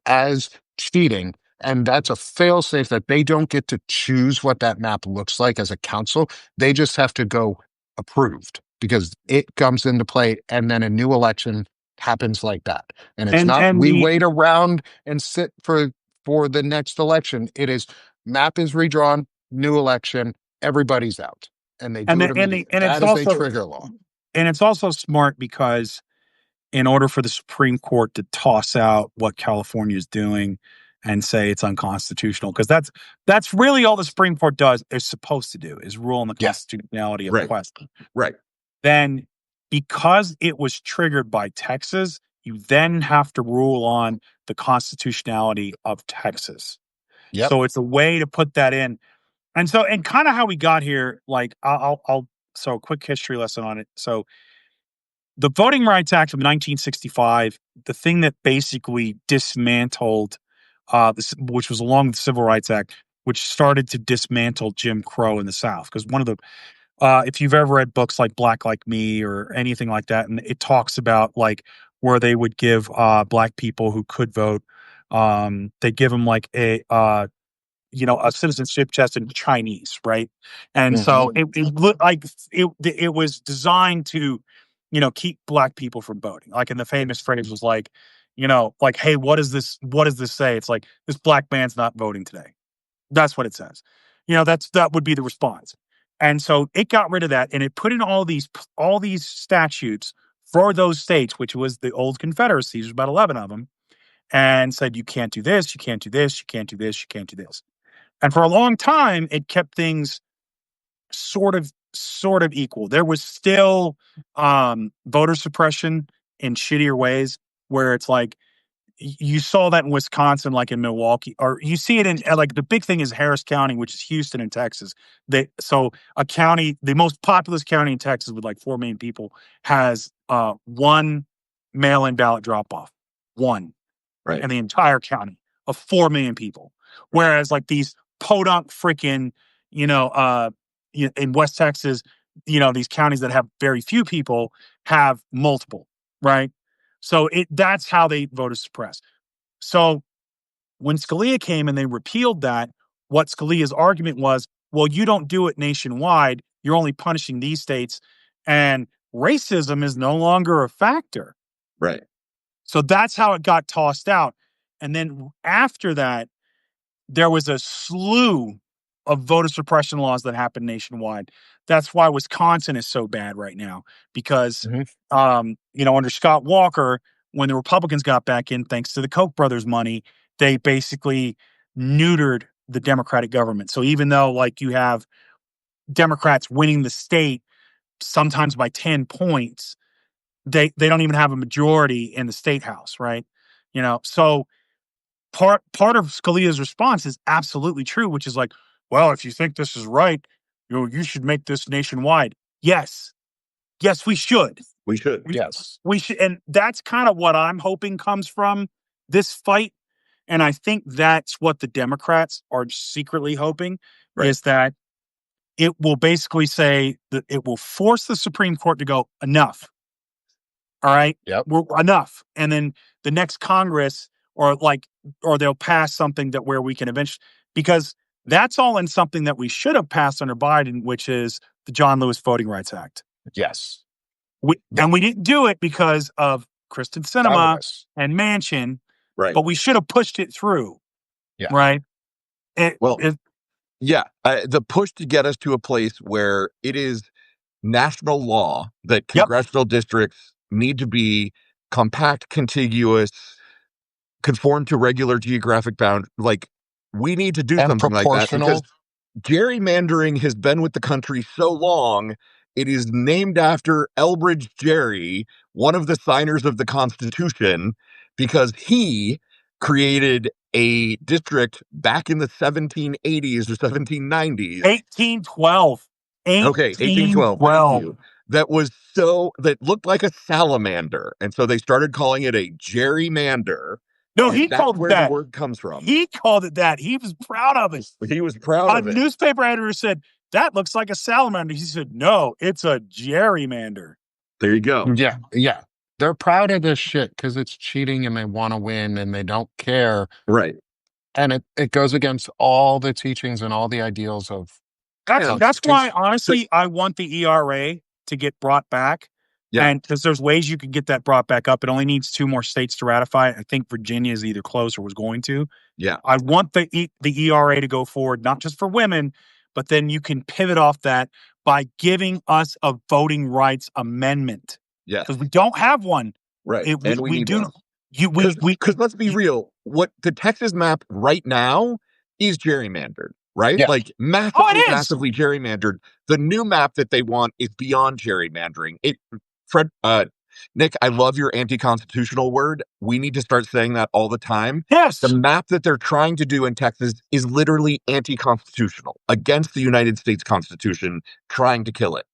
S1: as cheating. And that's a failsafe that they don't get to choose what that map looks like as a council. They just have to go approved because it comes into play, and then a new election happens like that. And it's not
S3: and
S1: we
S3: the
S1: wait around and sit for the next election. It is map is redrawn, new election, everybody's out, and they do it immediately.
S3: and
S1: That is a trigger law.
S3: it's also smart because in order for the Supreme Court to toss out what California is doing and say it's unconstitutional, because that's really all the Supreme Court is supposed to do, is rule on the constitutionality of a
S2: Right.
S3: question.
S2: Right.
S3: Then, because it was triggered by Texas, you then have to rule on the constitutionality of Texas.
S1: Yep.
S3: So it's a way to put that in. And so, and kind of how we got here, like so a quick history lesson on it. So the Voting Rights Act of 1965, the thing that basically dismantled, which was along with the Civil Rights Act, which started to dismantle Jim Crow in the South. Because one of the, if you've ever read books like Black Like Me or anything like that, and it talks about like where they would give Black people who could vote, they give them like a citizenship test in Chinese, right? And so it looked like it was designed to, keep Black people from voting. Like, and the famous phrase was like, like, hey, what does this say? It's like, this Black man's not voting today. That's what it says. That would be the response. And so it got rid of that, and it put in all these statutes for those states, which was the old Confederacy. There's about 11 of them, and said you can't do this, you can't do this, you can't do this, you can't do this. And for a long time, it kept things sort of equal. There was still voter suppression in shittier ways, where it's like you saw that in Wisconsin, like in Milwaukee, or you see it in, like, the big thing is Harris County, which is Houston in Texas. So a county, the most populous county in Texas with like 4 million people, has one mail-in ballot drop-off, one,
S2: Right.
S3: in the entire county of 4 million people. Whereas like these podunk freaking, in West Texas, these counties that have very few people have multiple, right? So that's how they voted suppress. So when Scalia came and they repealed that, what Scalia's argument was, well, you don't do it nationwide. You're only punishing these states, and racism is no longer a factor.
S2: Right.
S3: So that's how it got tossed out. And then after that, there was a slew of voter suppression laws that happened nationwide. That's why Wisconsin is so bad right now, because, under Scott Walker, when the Republicans got back in, thanks to the Koch brothers' money, they basically neutered the Democratic government. So even though, like, you have Democrats winning the state sometimes by 10 points, they don't even have a majority in the state house, right? So part of Scalia's response is absolutely true, which is like, well, if you think this is right, you should make this nationwide. Yes, we should.
S2: We should.
S1: Yes.
S3: We should, and that's kind of what I'm hoping comes from this fight. And I think that's what the Democrats are secretly hoping, is that it will basically say that it will force the Supreme Court to go, enough. All right.
S1: Yep.
S3: We're enough. And then the next Congress, or they'll pass something that where we can eventually, because that's all in something that we should have passed under Biden, which is the John Lewis Voting Rights Act.
S1: Yes.
S3: And we didn't do it because of Kristen Sinema and Manchin,
S2: right?
S3: But we should have pushed it through.
S1: Yeah.
S3: Right.
S2: The push to get us to a place where it is national law that congressional districts need to be compact, contiguous, conform to regular geographic bound. Like, we need to do something like that, because gerrymandering has been with the country so long. It is named after Elbridge Gerry, one of the signers of the Constitution, because he created a district back in the 1780s or 1790s.
S3: 1812.
S2: Okay, 1812. That looked like a salamander. And so they started calling it a gerrymander.
S3: No,
S2: And
S3: he
S2: that's
S3: called it
S2: where
S3: that.
S2: the word comes from.
S3: He called it that. He was proud of it.
S2: He was proud
S3: A
S2: of it.
S3: newspaper editor said, that looks like a salamander. He said, no, it's a gerrymander.
S2: There you go.
S1: Yeah, yeah. They're proud of this shit because it's cheating and they want to win and they don't care.
S2: Right.
S1: And it goes against all the teachings and all the ideals of
S3: That's why,
S1: Constitution.
S3: honestly, I want the ERA to get brought back.
S2: Yeah.
S3: And because there's ways you could get that brought back up. It only needs 2 more states to ratify it. I think Virginia is either close or was going to.
S2: Yeah.
S3: I want the ERA to go forward, not just for women, but then you can pivot off that by giving us a voting rights amendment.
S2: Yeah.
S3: Because we don't have one.
S2: Right.
S3: And
S2: we need
S3: do.
S2: one.
S3: We
S2: Because let's be real, what the Texas map right now is gerrymandered, right?
S1: Yeah.
S2: Like massively,
S3: it is.
S2: massively gerrymandered. The new map that they want is beyond gerrymandering. Nick, I love your anti-constitutional word. We need to start saying that all the time.
S3: Yes.
S2: The map that they're trying to do in Texas is literally anti-constitutional, against the United States Constitution, trying to kill it.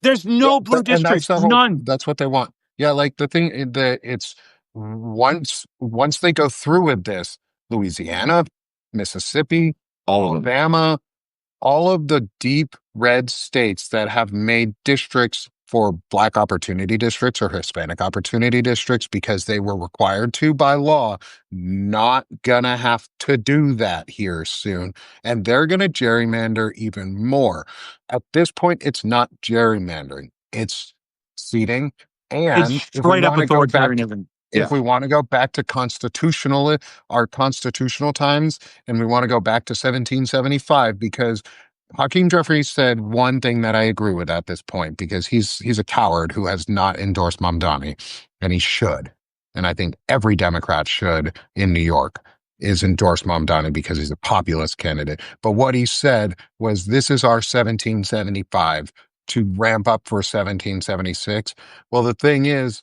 S3: There's no blue
S1: And that's
S3: districts.
S1: the whole,
S3: None.
S1: that's what they want. Yeah, like the thing it's once they go through with this, Louisiana, Mississippi,
S2: All of them.
S1: Alabama, all of the deep red states that have made districts for Black opportunity districts or Hispanic opportunity districts because they were required to by law, not gonna have to do that here soon. And they're gonna gerrymander even more. At this point, it's not gerrymandering, it's seating. And
S3: It's
S1: if we
S3: straight up
S1: want to go back,
S3: authoritarianism.
S1: if we want to go back to our constitutional times, and we want to go back to 1775, because Hakeem Jeffries said one thing that I agree with at this point, because he's a coward who has not endorsed Mamdani, and he should. And I think every Democrat should in New York is endorse Mamdani because he's a populist candidate. But what he said was, this is our 1775 to ramp up for 1776. Well, the thing is,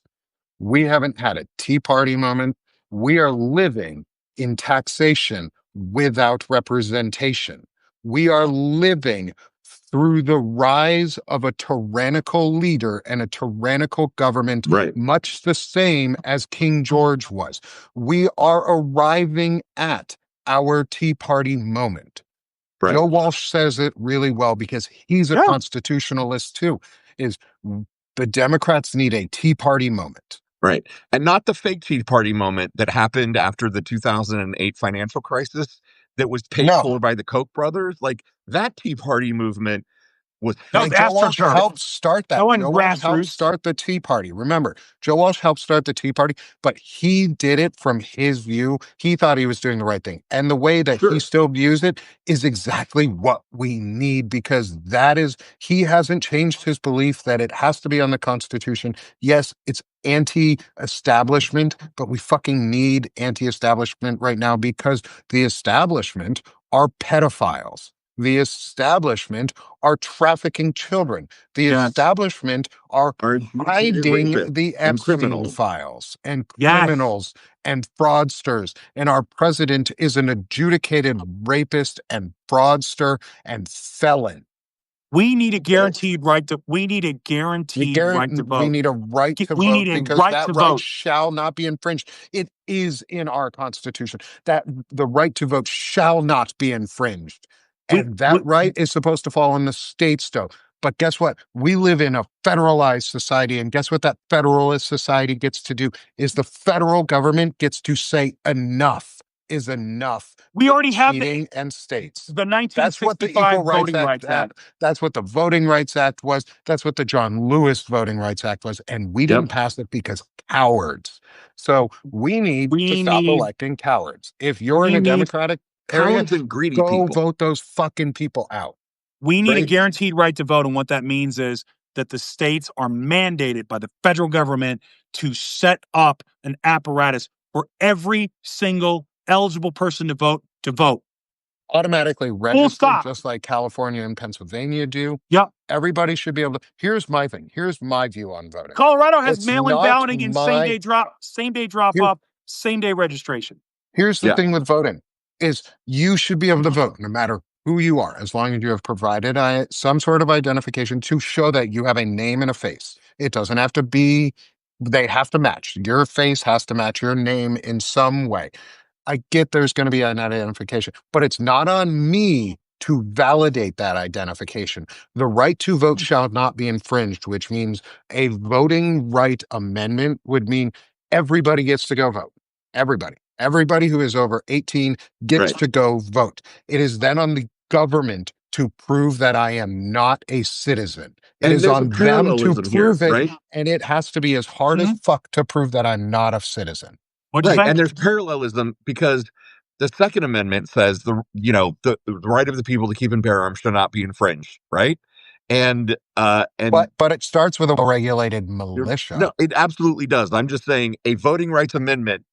S1: we haven't had a Tea Party moment. We are living in taxation without representation. We are living through the rise of a tyrannical leader and a tyrannical government,
S2: Right.
S1: much the same as King George was. We are arriving at our Tea Party moment.
S2: Right.
S1: Joe Walsh says it really well because he's a constitutionalist too, is the Democrats need a Tea Party moment.
S2: Right. And not the fake Tea Party moment that happened after the 2008 financial crisis that was paid for by the Koch brothers. Like, that Tea Party movement was
S1: Joe Walsh helped start that. Joe Walsh helped start the Tea Party. Remember, Joe Walsh helped start the Tea Party, but he did it from his view. He thought he was doing the right thing. And the way that he still views it is exactly what we need, because he hasn't changed his belief that it has to be on the Constitution. Yes, it's anti-establishment, but we fucking need anti-establishment right now because the establishment are pedophiles. The establishment are trafficking children. The establishment are hiding the Epstein files and criminals and fraudsters. And our president is an adjudicated rapist and fraudster and felon.
S3: We need a guaranteed right to. We need a guaranteed right to vote.
S1: We need a right to vote because that right shall not be infringed. It is in our Constitution that the right to vote shall not be infringed. And that right is supposed to fall on the states, though. But guess what? We live in a federalized society, and guess what that federalist society gets to do is the federal government gets to say enough is enough.
S3: We already have
S1: and states.
S3: The 1965 Voting Rights Act.
S1: That's what the Voting Rights Act was. That's what the John Lewis Voting Rights Act was. And we didn't pass it because cowards. So we need to stop electing cowards. If you're in a Democratic area, go vote those fucking people out.
S3: We need a guaranteed right to vote. And what that means is that the states are mandated by the federal government to set up an apparatus for every single eligible person to vote.
S1: Automatically registered, just like California and Pennsylvania do.
S3: Yep.
S1: Everybody should be able to. Here's my thing. Here's my view on voting.
S3: Colorado has mail-in balloting and same-day drop-off, same-day registration.
S1: Here's the thing with voting is you should be able to vote no matter who you are, as long as you have provided some sort of identification to show that you have a name and a face. It doesn't have to be They have to match. Your face has to match your name in some way. I get there's going to be an identification, but it's not on me to validate that identification. The right to vote shall not be infringed, which means a voting right amendment would mean everybody gets to go vote. Everybody. Everybody who is over 18 gets
S2: Right.
S1: to go vote. It is then on the government to prove that I am not a citizen. It
S2: And
S1: is
S2: there's a
S1: on them to
S2: parallelism here,
S1: prove it,
S2: right?
S1: and it has to be as hard as
S3: Mhm.
S1: fuck to prove that I'm not a citizen.
S3: What'd you
S2: Right.
S3: say?
S2: And there's parallelism because the Second Amendment says the right of the people to keep and bear arms shall not be infringed, right? And
S1: But it starts with a regulated militia.
S2: no, it absolutely does. I'm just saying a voting rights amendment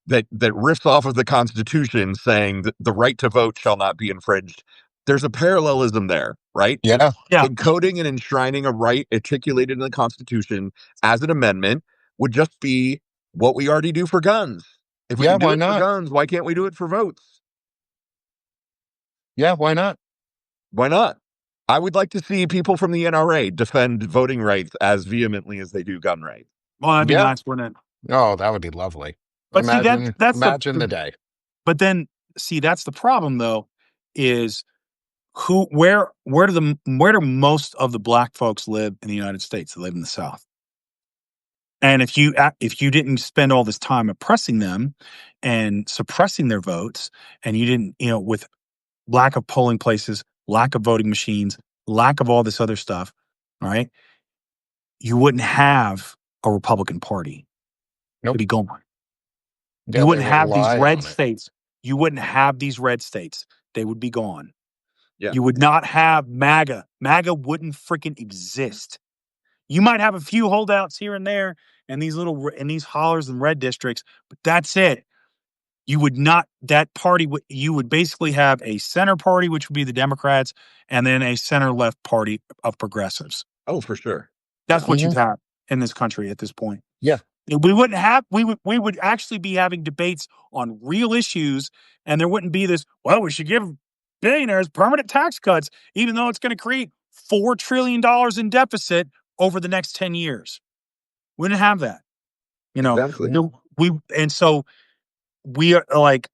S2: that riffs off of the Constitution saying that the right to vote shall not be infringed. There's a parallelism there, right?
S1: Yeah,
S3: Yeah.
S2: Encoding and enshrining a right articulated in the Constitution as an amendment would just be what we already do for guns. If we
S1: yeah,
S2: can do
S1: why
S2: it for
S1: not?
S2: guns, why can't we do it for votes?
S1: Yeah, why not?
S2: Why not? I would like to see people from the NRA defend voting rights as vehemently as they do gun rights.
S3: Well, that'd be
S1: Yeah.
S3: nice, wouldn't it?
S1: Oh, that would be lovely.
S3: But see,
S1: Imagine
S3: that's
S1: the day.
S3: But then, see, that's the problem, though, is where do most of the black folks live in the United States? They live in the South. And if you didn't spend all this time oppressing them and suppressing their votes, and you didn't, with lack of polling places, lack of voting machines, lack of all this other stuff, right? You wouldn't have a Republican Party.
S1: Nope.
S3: It'd be gone.
S1: Yeah,
S3: You
S1: they
S3: wouldn't have these
S1: rely
S3: red
S1: on it.
S3: states. You wouldn't have these red states. They would be gone.
S2: Yeah.
S3: You would not have MAGA. MAGA wouldn't freaking exist. You might have a few holdouts here and there and these hollers and red districts, but that's it. You would not, that party, you would basically have a center party, which would be the Democrats, and then a center left party of progressives.
S2: Oh, for sure.
S3: That's what
S1: Mhm.
S3: you'd have in this country at this point.
S1: Yeah.
S3: We wouldn't have, we would actually be having debates on real issues, and there wouldn't be this, well, we should give billionaires permanent tax cuts, even though it's going to create $4 trillion in deficit over the next 10 years. We didn't have that.
S2: Exactly.
S3: And so we are like,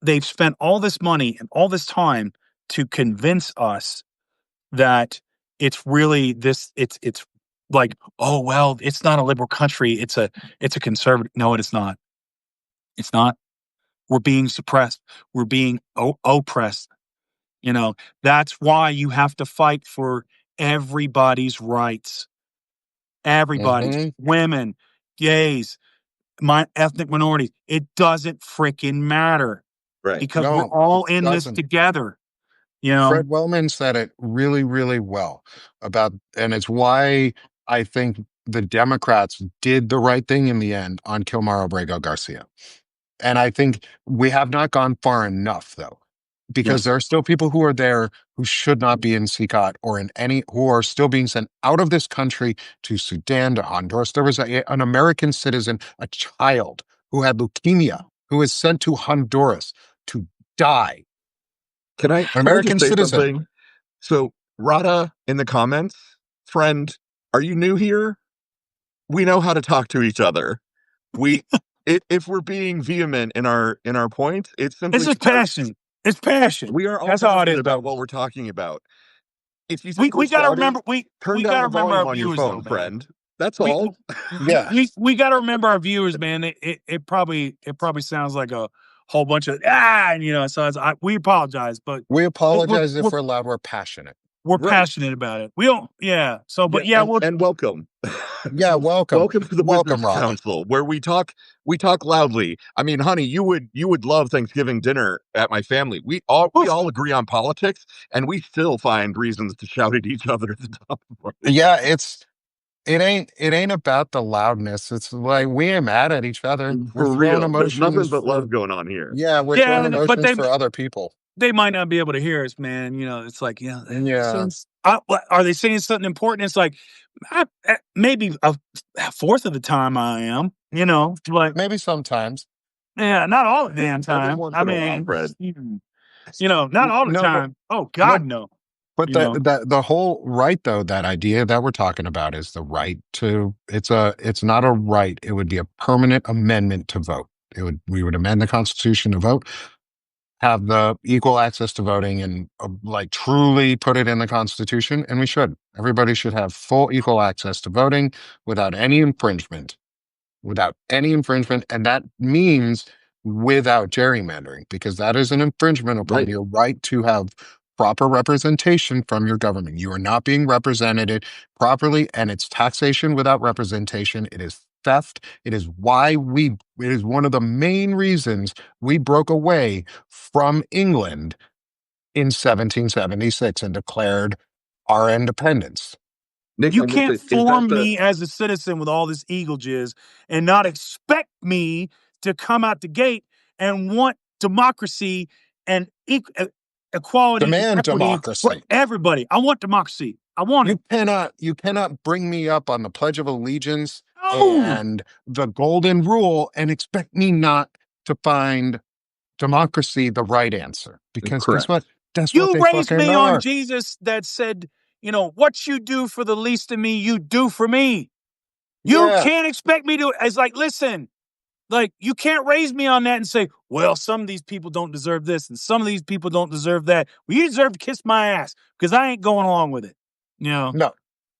S3: they've spent all this money and all this time to convince us that it's really this, it's like, oh, well, it's not a liberal country. It's a conservative. No, it is not. It's not. We're being suppressed. We're being oppressed. That's why you have to fight for everybody's rights. Everybody's,
S1: Mhm.
S3: women, gays, ethnic minorities. It doesn't freaking matter
S2: Right.
S3: because
S1: No,
S3: we're all in this
S1: doesn't.
S3: together.
S1: Fred Wellman said it really, really well and it's why I think the Democrats did the right thing in the end on Kilmar Abrego Garcia. And I think we have not gone far enough, though, because
S3: Yes.
S1: there are still people who are there who should not be in CCOT or who are still being sent out of this country to Sudan, to Honduras. There was an American citizen, a child who had leukemia, who was sent to Honduras to die.
S2: Can I
S1: An
S2: just
S1: American
S2: say
S1: citizen.
S2: something? So, Rada in the comments, friend, are you new here? We know how to talk to each other. If we're being vehement in our points, it's simply
S3: It's just
S2: because
S3: passion. It's passion.
S2: we are all
S3: That's all it
S2: passionate
S3: is,
S2: about
S3: baby.
S2: what we're talking about. If you
S3: We
S2: think we're
S3: got to
S2: shouting,
S3: remember
S2: turn
S3: we
S2: down
S3: got to
S2: the
S3: remember
S2: volume
S3: our
S2: on your
S3: viewers,
S2: phone,
S3: though, man.
S2: friend. That's
S3: We
S2: all.
S1: Yeah.
S3: we got to remember our viewers, man. It probably sounds like a whole bunch of So we apologize, but
S1: We apologize if
S3: we're
S1: we're loud. We're passionate.
S3: we're
S2: Right.
S3: passionate about it. We don't, yeah. So, but yeah,
S2: and welcome.
S1: Yeah, welcome.
S2: Welcome to the
S1: Welcome,
S2: Wizards
S1: Rada.
S2: Council, where we talk loudly. I mean, honey, you would love Thanksgiving dinner at my family. We all agree on politics, and we still find reasons to shout at each other at the top of our
S1: Yeah, it ain't about the loudness. It's like we ain't mad at each other. We're
S2: For
S1: throwing
S2: real. There's nothing
S1: emotions
S2: but
S1: for
S2: love going on here.
S1: we're
S3: Yeah,
S1: throwing
S3: but
S1: emotions for other people.
S3: they might not be able to hear us, man. It's like,
S1: Yeah.
S3: are they saying something important? It's like, maybe a fourth of the time I am, like,
S1: Maybe sometimes.
S3: yeah, not all the damn
S2: Every
S3: time.
S2: once
S3: I
S2: in a while,
S3: mean,
S2: Fred.
S3: not all the
S1: No, but
S3: time. Oh God, no.
S1: But
S3: You know,
S1: the whole right, though, that idea that we're talking about is the right to, it's not a right. It would be a permanent amendment to vote. We would amend the Constitution to vote, have the equal access to voting, and like truly put it in the Constitution. And we should. Everybody should have full equal access to voting without any infringement, And that means without gerrymandering, because that is an infringement upon
S2: Right.
S1: your right to have proper representation from your government. You are not being represented properly, and it's taxation without representation. It is theft. It is one of the main reasons we broke away from England in 1776 and declared our independence.
S2: Nick,
S3: you can't
S2: is that
S3: form me as a citizen with all this eagle jizz and not expect me to come out the gate and want democracy and equality and
S1: Demand
S3: equity for
S1: democracy.
S3: everybody. I want democracy. I want it.
S1: You cannot bring me up on the Pledge of Allegiance
S3: No.
S1: and the Golden Rule and expect me not to find democracy the right answer. Because guess
S2: Correct.
S1: what? That's what
S3: You
S1: they
S3: raised
S1: fucking
S3: me
S1: are.
S3: on Jesus that said, what you do for the least of me, you do for me. You
S1: Yeah.
S3: can't expect me to. It's like, listen, like you can't raise me on that and say, well, some of these people don't deserve this and some of these people don't deserve that. Well, you deserve to kiss my ass because I ain't going along with it.
S1: No.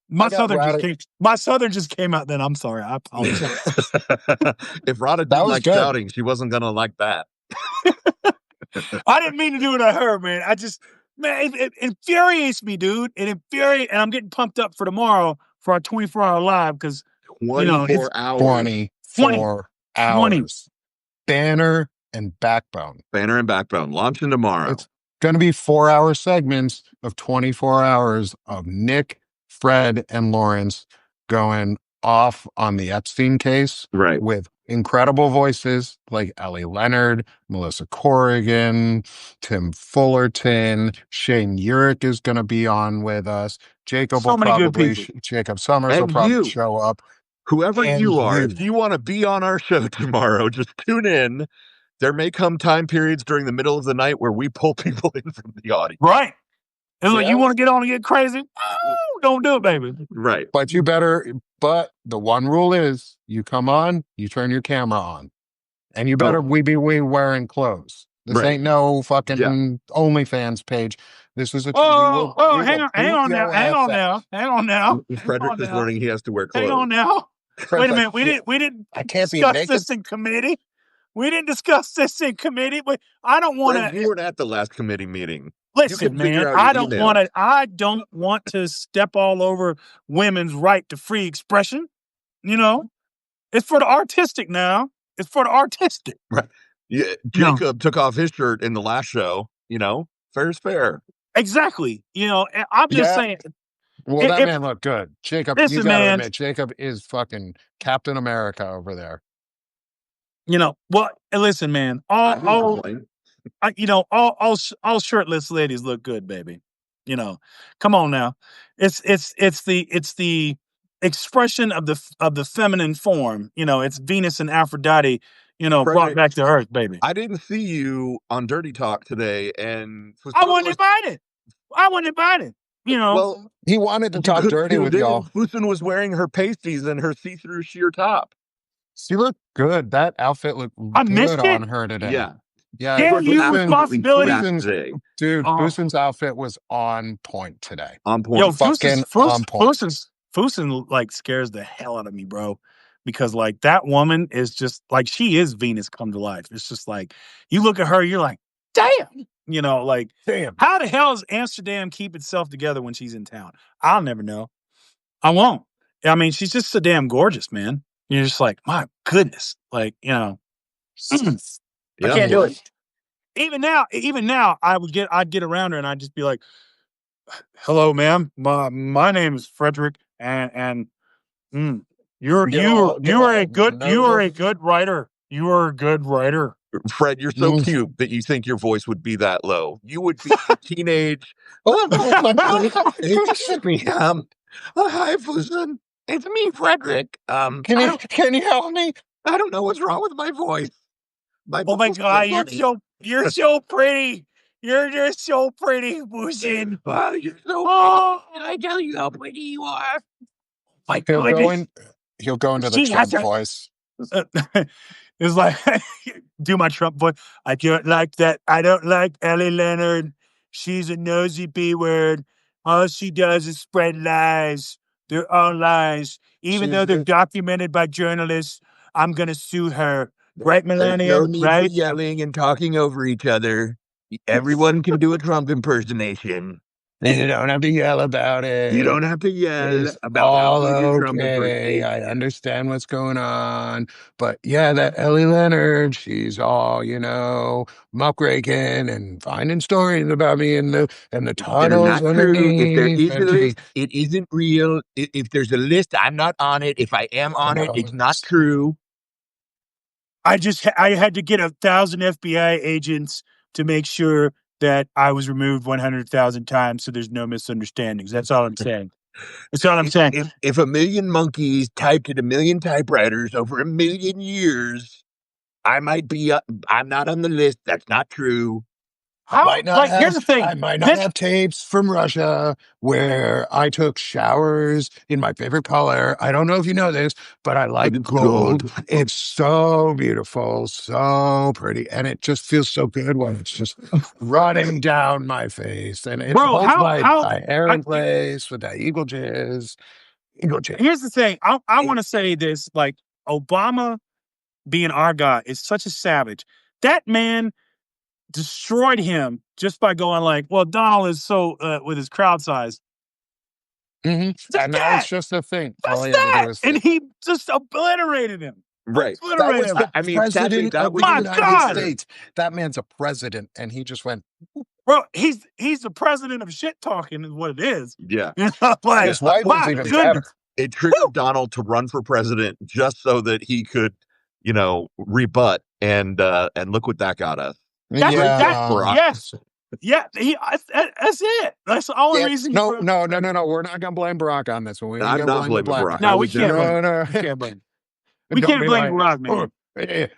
S3: My
S1: I got
S3: southern just came out then. I'm sorry. I apologize.
S2: If Rada
S1: That
S2: didn't
S1: was
S2: like
S1: good.
S2: shouting, she wasn't gonna like that.
S3: I didn't mean to do it to her, man. It infuriates me, dude. And I'm getting pumped up for tomorrow for our 24-hour live because
S2: 24 hours.
S1: 24 hours. Banner and Backbone.
S2: Banner and Backbone launching tomorrow.
S1: It's going to be 4-hour segments of 24 hours of Nick, Fred, and Lawrence going off on the Epstein case,
S2: right,
S1: with incredible voices like Ellie Leonard, Melissa Corrigan, Tim Fullerton, Shane Urich is going to be on with us. Jacob Jacob Summers will probably show up.
S2: Whoever you are, if you want to be on our show tomorrow, just tune in. There may come time periods during the middle of the night where we pull people in from the audience.
S3: Right. It's like, you want to get on and get crazy? Don't do it, baby.
S2: Right.
S1: But the one rule is you come on, you turn your camera on. And you better we be wearing clothes. This ain't no fucking OnlyFans page. This is a
S3: hang on now.
S2: Frederic is learning he has to wear clothes.
S3: Hang on now. Wait a minute. We didn't
S1: I can't
S3: discuss this in committee. We didn't discuss this in committee, but I don't want to.
S2: You weren't at the last committee meeting.
S3: Listen, man, I don't want to step all over women's right to free expression. It's for the artistic now. It's for the artistic.
S2: Right. Yeah, Jacob took off his shirt in the last show. Fair is fair.
S3: Exactly. I'm just saying.
S1: Well, that man looked good. Jacob, you gotta admit, Jacob is fucking Captain America over there.
S3: Listen, man, all shirtless ladies look good, baby. Come on now. It's the expression of the feminine form. It's Venus and Aphrodite, brought back to earth, baby.
S2: I didn't see you on Dirty Talk today, and
S3: I wasn't invited.
S2: Well,
S1: he wanted to talk dirty with y'all.
S2: Fusen was wearing her pasties and her see-through sheer top.
S1: She looked good. That outfit looked good on her today.
S2: Yeah.
S3: Damn you, responsibility.
S1: Dude, Fusen's outfit was on point today.
S2: On point.
S3: Yo,
S1: fucking on point.
S3: Fusen like scares the hell out of me, bro. Because like that woman is just like, she is Venus come to life. It's just like, you look at her, you're like, damn. Damn. How the hell does Amsterdam keep itself together when she's in town? I'll never know. I won't. I mean, she's just so damn gorgeous, man. You're just like, my goodness. I can't do it. Even now, I'd get around her and I'd just be like, hello, ma'am. My name is Frederic, and you are a good writer. You are a good writer.
S2: Fred, you're so cute that you think your voice would be that low. You would be a teenage. Hi, Fusen. It's me, Frederic.
S1: Can you help me?
S2: I don't know what's wrong with my voice.
S3: Oh my God, you're so pretty. You're just so pretty, Wuxin.
S2: Wow, you're so
S3: Oh,
S2: Can I tell you how pretty you are?
S3: my
S1: He'll go
S3: goodness.
S1: in. He'll go into the
S3: She has
S1: Trump
S3: a.
S1: voice.
S3: It's like, do my Trump voice. I don't like that. I don't like Ellie Leonard. She's a nosy B word. All she does is spread lies. They're all lies. Even though they're documented by journalists, I'm going to sue her. Right,
S2: There's
S3: Melania?
S2: no need for
S3: Right?
S2: yelling and talking over each other. Everyone can do a Trump impersonation.
S1: You don't have to yell about it.
S2: You don't have to yell
S1: It's
S2: about how
S1: all
S2: good your Trump
S1: okay. I
S2: impersonation is.
S1: understand what's going on. But yeah, that Ellie Leonard, she's all, muckraking and finding stories about me in the
S2: They're
S1: tunnels
S2: not true. If there
S1: underneath.
S2: is a
S1: And she's
S2: list, it isn't real. If there's a list, I'm not on it. If I am on it, it's not
S1: it's-
S2: true.
S3: I had to get 1,000 FBI agents to make sure that I was removed 100,000 times so there's no misunderstandings. That's all I'm saying. That's all I'm saying.
S2: If a million monkeys typed at a million typewriters over a million years, I might be. I'm not on the list. That's not true.
S3: Here's the thing.
S1: I might not have tapes from Russia where I took showers in my favorite color. I don't know if you know this, but I like
S2: it's
S1: gold.
S2: gold.
S1: It's so beautiful, so pretty, and it just feels so good when it's just running down my face, and it
S3: Bro,
S1: holds my
S3: how
S1: hair
S3: I,
S1: in place with that eagle jizz. Eagle jizz.
S3: here's the thing. I want to say this, like, Obama being our guy is such a savage. That man destroyed him just by going like, well, Donald is so with his crowd size. Just
S1: And that was
S3: that.
S1: just the thing. All
S3: Just
S1: he had to do
S3: that.
S1: was
S3: And
S1: think.
S3: he just obliterated him.
S2: Right.
S1: That
S3: Obliterated
S1: was
S3: him.
S1: the
S2: I mean, sadly,
S1: president
S2: that
S1: of
S2: was
S1: the
S3: My
S1: United
S3: God.
S1: States. That man's a president, and he just went.
S3: Bro, he's the president of shit talking is what it is.
S2: Yeah.
S3: Like,
S1: His wife
S3: my
S1: was even
S3: goodness.
S1: better.
S2: It triggered Donald to run for president just so that he could, rebut and look what that got us.
S3: Yes. Yeah, that's it. That's the only reason.
S1: No. We're not gonna blame Barack on this one. We ain't
S2: I'm
S1: gonna
S2: not
S1: blame
S2: blaming
S1: Black.
S2: Barack.
S3: No, we can't blame.
S1: No.
S3: We can't blame. We
S1: Don't
S3: can't
S1: be
S3: blame
S1: like,
S3: Barack, man.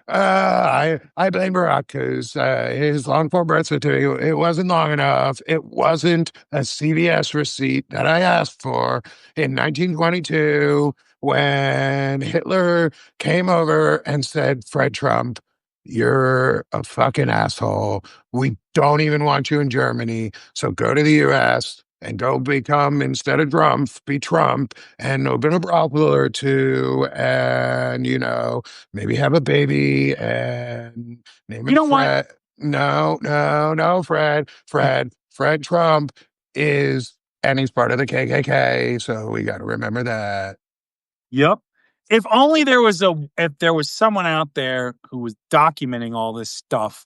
S1: I blame Barack because his long form birth certificate, it wasn't long enough. It wasn't a CVS receipt that I asked for in 1922 when Hitler came over and said, Fred Trump, you're a fucking asshole. We don't even want you in Germany. So go to the US and go become, instead of Trump, be Trump and open a brothel or two and, maybe have a baby and name
S3: You
S1: him
S3: know what?
S1: Fred. No, Fred. Fred Trump is, and he's part of the KKK. So we got to remember that.
S3: Yep. If only if there was someone out there who was documenting all this stuff,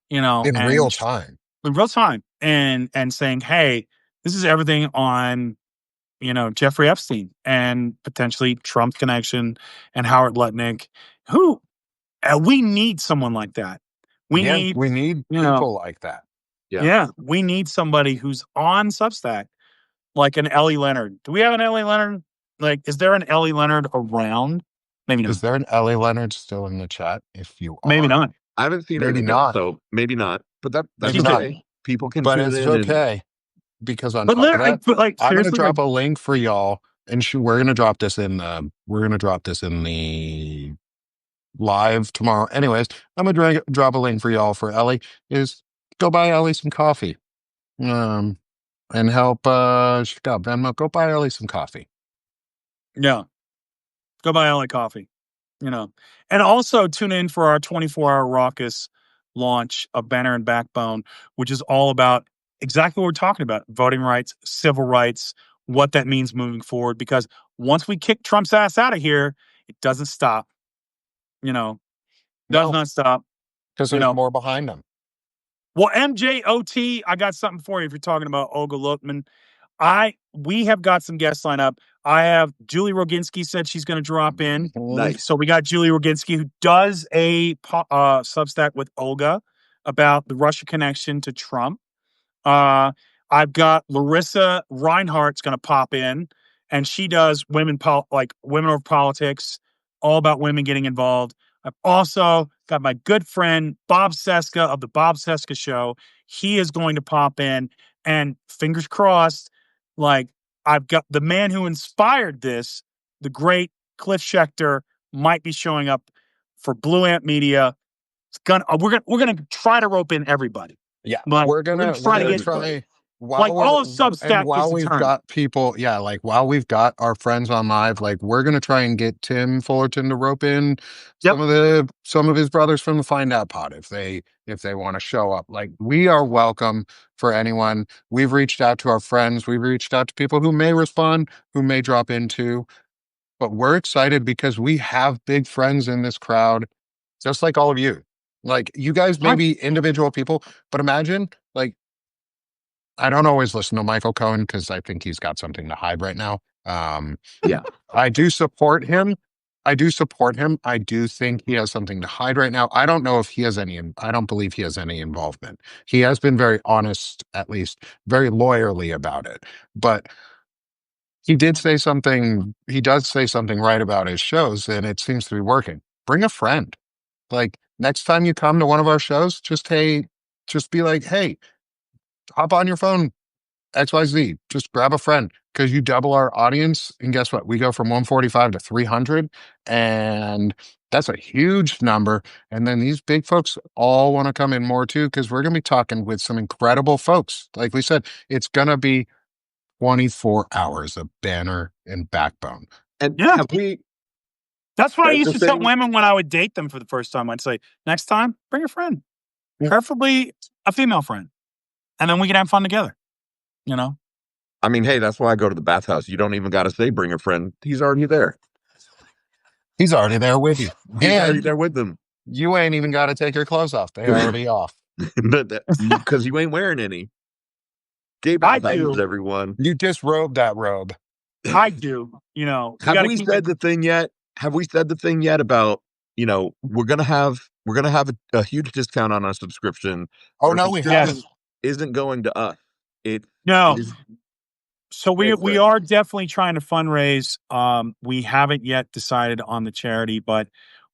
S1: In
S3: and
S1: real time.
S3: in real time, and saying, "Hey, this is everything on, Jeffrey Epstein and potentially Trump's connection and Howard Lutnick." Who we need someone like that. We need,
S1: we need people like that.
S2: Yeah.
S3: we need somebody who's on Substack, like an Ellie Leonard. Do we have an Ellie Leonard? Like, is there an Ellie Leonard around? Maybe not.
S1: Is there an Ellie Leonard still in the chat? If you are,
S3: Maybe not.
S2: I haven't seen
S1: Maybe
S2: anything,
S1: not.
S2: so maybe not. But that's
S1: Maybe
S2: okay.
S1: not.
S2: People can
S1: But
S2: tune
S1: it's
S2: in
S1: okay because on
S3: But
S1: top of that, I'm gonna
S3: seriously,
S1: drop a link for y'all, and we're gonna drop this in the live tomorrow. Anyways, I'm gonna drop a link for y'all for Ellie. Is go buy Ellie some coffee, and help. She got Venmo. Go buy Ellie some coffee.
S3: yeah, go buy LA coffee. And also tune in for our 24-hour raucous launch of Banner and Backbone, which is all about exactly what we're talking about: voting rights, civil rights, what that means moving forward. Because once we kick Trump's ass out of here, it doesn't stop. Does not stop.
S1: Because there's more behind them.
S3: Well, MJOT, I got something for you if you're talking about Olga Lutman. We have got some guests lined up. I have Julie Roginski said she's going to drop in.
S2: Nice.
S3: So we got Julie Roginski, who does a Substack with Olga about the Russia connection to Trump. I've got Larissa Reinhardt's going to pop in, and she does women over politics, all about women getting involved. I've also got my good friend Bob Seska of the Bob Seska Show. He is going to pop in, and fingers crossed, like I've got the man who inspired this, the great Cliff Schechter, might be showing up for Blue Ant Media. We're gonna try to rope in everybody.
S1: Yeah,
S3: Like,
S1: we're gonna
S3: try to get
S1: try
S3: like all of Substack
S1: while
S3: is a
S1: we've
S3: turn.
S1: got people, yeah, like while we've got our friends on live, like we're gonna try and get Tim Fullerton to rope in
S3: Yep.
S1: some of his brothers from the Find Out Pod if they want to show up. Like we are welcome for anyone. We've reached out to our friends, we've reached out to people who may respond, who may drop into, but we're excited because we have big friends in this crowd, just like all of you. Like you guys may be individual people, but imagine like I don't always listen to Michael Cohen because I think he's got something to hide right now.
S2: Yeah.
S1: I do support him. I do support him. I do think he has something to hide right now. I don't know if he has any, I don't believe he has any involvement. He has been very honest, at least very lawyerly about it. But he did say something, he does say something right about his shows, and it seems to be working. Bring a friend. Like next time you come to one of our shows, just be like, hey, hop on your phone, XYZ, just grab a friend because you double our audience. And guess what? We go from 145 to 300. And that's a huge number. And then these big folks all want to come in more too because we're going to be talking with some incredible folks. Like we said, it's going to be 24 hours of banner and backbone.
S2: And
S3: Yeah.
S2: have we?
S3: That's what I
S2: That's
S3: used
S2: the
S3: to tell
S2: thing.
S3: women when I would date them for the first time. I'd say, next time, bring a friend,
S1: Yeah.
S3: preferably a female friend, and then we can have fun together. You know?
S2: I mean, hey, that's why I go to the bathhouse. You don't even got to say bring a friend. He's already there.
S1: He's already there with you.
S2: He's already
S1: And
S2: there with them.
S1: you ain't even got to take your clothes off. They're already off.
S2: Because you ain't wearing any. Gay
S3: I
S2: bathhouses,
S3: do.
S2: everyone.
S1: You disrobe that robe.
S3: I do. You know, you
S2: Have
S3: gotta
S2: we
S3: keep
S2: said
S3: it-
S2: the thing yet? Have we said the thing yet about, we're gonna have a huge discount on our subscription.
S1: Oh,
S2: Our
S1: no, we
S2: subscription
S1: haven't.
S2: isn't going to us.
S3: No.
S2: It is
S3: So we
S2: Excellent.
S3: are definitely trying to fundraise. We haven't yet decided on the charity, but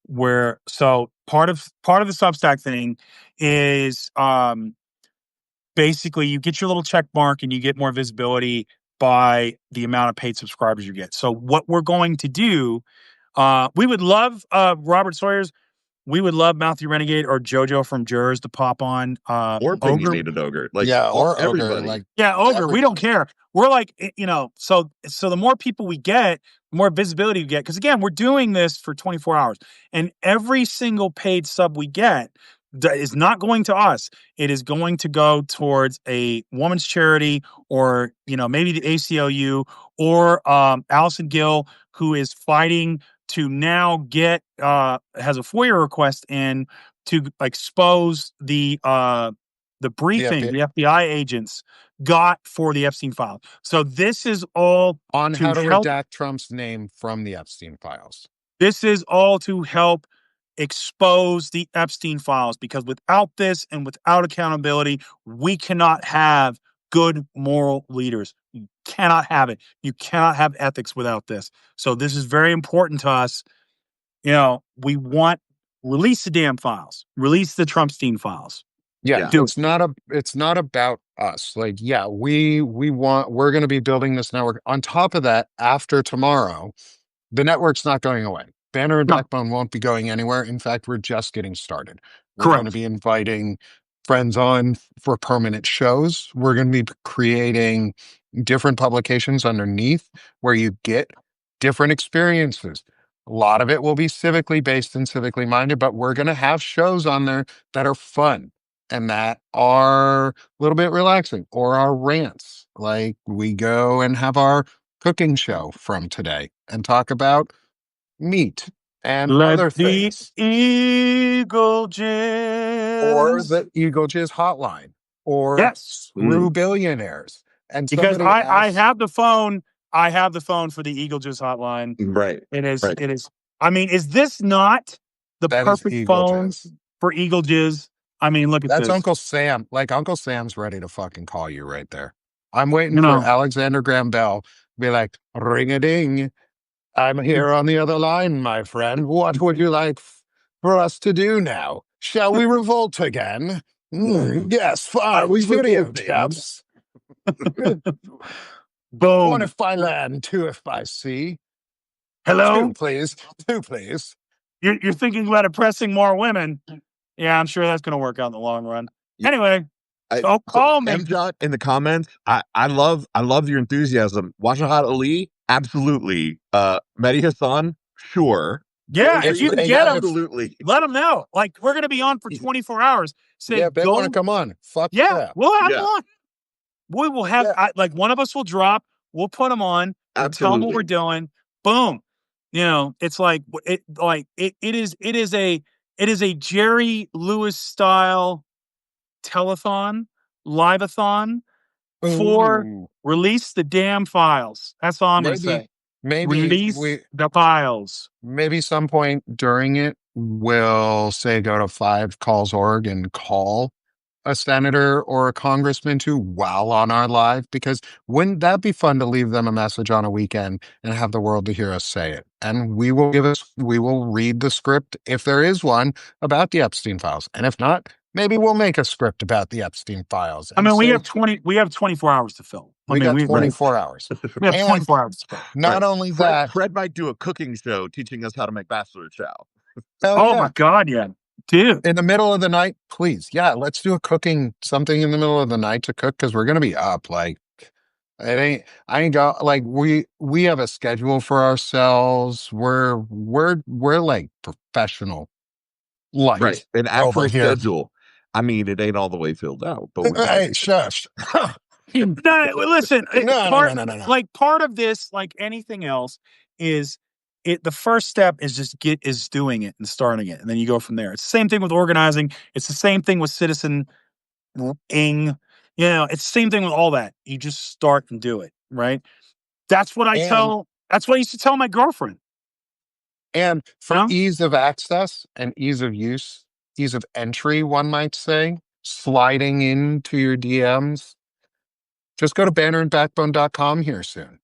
S3: part of the Substack thing is basically you get your little check mark and you get more visibility by the amount of paid subscribers you get. So what we're going to do, we would love Robert Sawyer's. We would love Matthew Renegade or JoJo from Jurors to pop on.
S2: or
S3: Ogre,
S2: opinionated ogre. Like
S1: Yeah, or Ogre,
S2: everybody.
S1: like
S3: yeah, Ogre. We don't care. We're like, so the more people we get, the more visibility we get. Because again, we're doing this for 24 hours, and every single paid sub we get is not going to us. It is going to go towards a woman's charity, or maybe the ACLU, or Allison Gill, who is fighting to now has a FOIA request in to expose the briefing
S1: FBI.
S3: the FBI agents got for the Epstein file. So this is all
S1: On
S3: to
S1: how to
S3: help.
S1: redact Trump's name from the Epstein files.
S3: This is all to help expose the Epstein files, because without this and without accountability, we cannot have good moral leaders. You cannot have it. You cannot have ethics without this. So this is very important to us. We want release the damn files, release the Trumpstein files.
S1: Yeah,
S2: Yeah.
S1: it's not about us. Like, yeah, we're going to be building this network. On top of that, after tomorrow, the network's not going away. Banner and
S3: No.
S1: Backbone won't be going anywhere. In fact, we're just getting started. We're
S3: Correct.
S1: going to be inviting friends on for permanent shows. We're going to be creating different publications underneath where you get different experiences. A lot of it will be civically based and civically minded, but we're going to have shows on there that are fun and that are a little bit relaxing, or our rants. Like we go and have our cooking show from today and talk about meat and other
S3: Let the
S1: things,
S3: eagle
S1: or
S3: jizz.
S1: the Eagle Jizz hotline, or
S3: Yes,
S1: Screw Billionaires. And
S3: because
S1: somebody
S3: I
S1: asked,
S3: have the phone. I have the phone for the Eagle Jizz hotline.
S2: Right.
S3: It is.
S2: Right.
S3: It is. I mean, is this not the
S1: that is
S3: perfect
S1: Eagle
S3: phone
S1: Jizz.
S3: for Eagle Jizz? I mean, look at
S1: That's
S3: this.
S1: Uncle Sam. Like Uncle Sam's ready to fucking call you right there. I'm waiting
S3: You know.
S1: for Alexander Graham Bell to be like, ring a ding. I'm here on the other line, my friend. What would you like for us to do now? Shall we revolt again? Yes, fine.
S3: Are we
S1: Studio
S3: revolting?
S1: taps.
S3: Boom.
S1: One if by land, two if by sea.
S3: Hello?
S1: Two, please. Two, please.
S3: You're thinking about oppressing more women. Yeah, I'm sure that's going to work out in the long run. Anyway, don't call me.
S2: MJot in the comments. I love your enthusiasm. Wajahat Ali, absolutely. Mehdi Hassan, sure.
S3: Yeah, if you can get him,
S2: absolutely.
S3: let him know. Like, we're going to be on for 24 hours. Say,
S1: Yeah, if they want to come on. Fuck yeah.
S3: We'll have them on. We will have, like, one of us will drop. We'll put them on. We'll tell them what we're doing. Boom. You know, it's like, it is a Jerry Lewis style telethon, live-a-thon for release the damn files. That's all I'm going to say.
S1: Maybe
S3: release the files.
S1: Maybe some point during it, we'll say go to 5calls.org and call a senator or a congressman too while on our live, because wouldn't that be fun to leave them a message on a weekend and have the world to hear us say it? And we will read the script if there is one about the Epstein files. And if not, maybe we'll make a script about the Epstein files.
S3: I mean, we have 24 hours to fill.
S1: We got 24 hours.
S3: We have 24 hours to fill.
S1: Not only that,
S2: Fred might do a cooking show teaching us how to make bachelor chow.
S3: Oh my God, yeah. Dude.
S1: In the middle of the night, please. Yeah, let's do something in the middle of the night to cook, because we're gonna be up. Like, I ain't got, like, we have a schedule for ourselves. We're like professional life.
S2: Right. An actual
S1: over here.
S2: schedule. I mean, it ain't all the way filled out, but
S1: Hey, shush.
S3: No, listen.
S1: No.
S3: Like, part of this, like anything else, is the first step is just doing it and starting it, and then you go from there. It's the same thing with organizing. It's the same thing with citizen ing. You know, it's the same thing with all that. You just start and do it, right? That's what that's what I used to tell my girlfriend.
S1: And for ease of access and ease of use, ease of entry, one might say, sliding into your DMs, just go to bannerandbackbone.com here soon.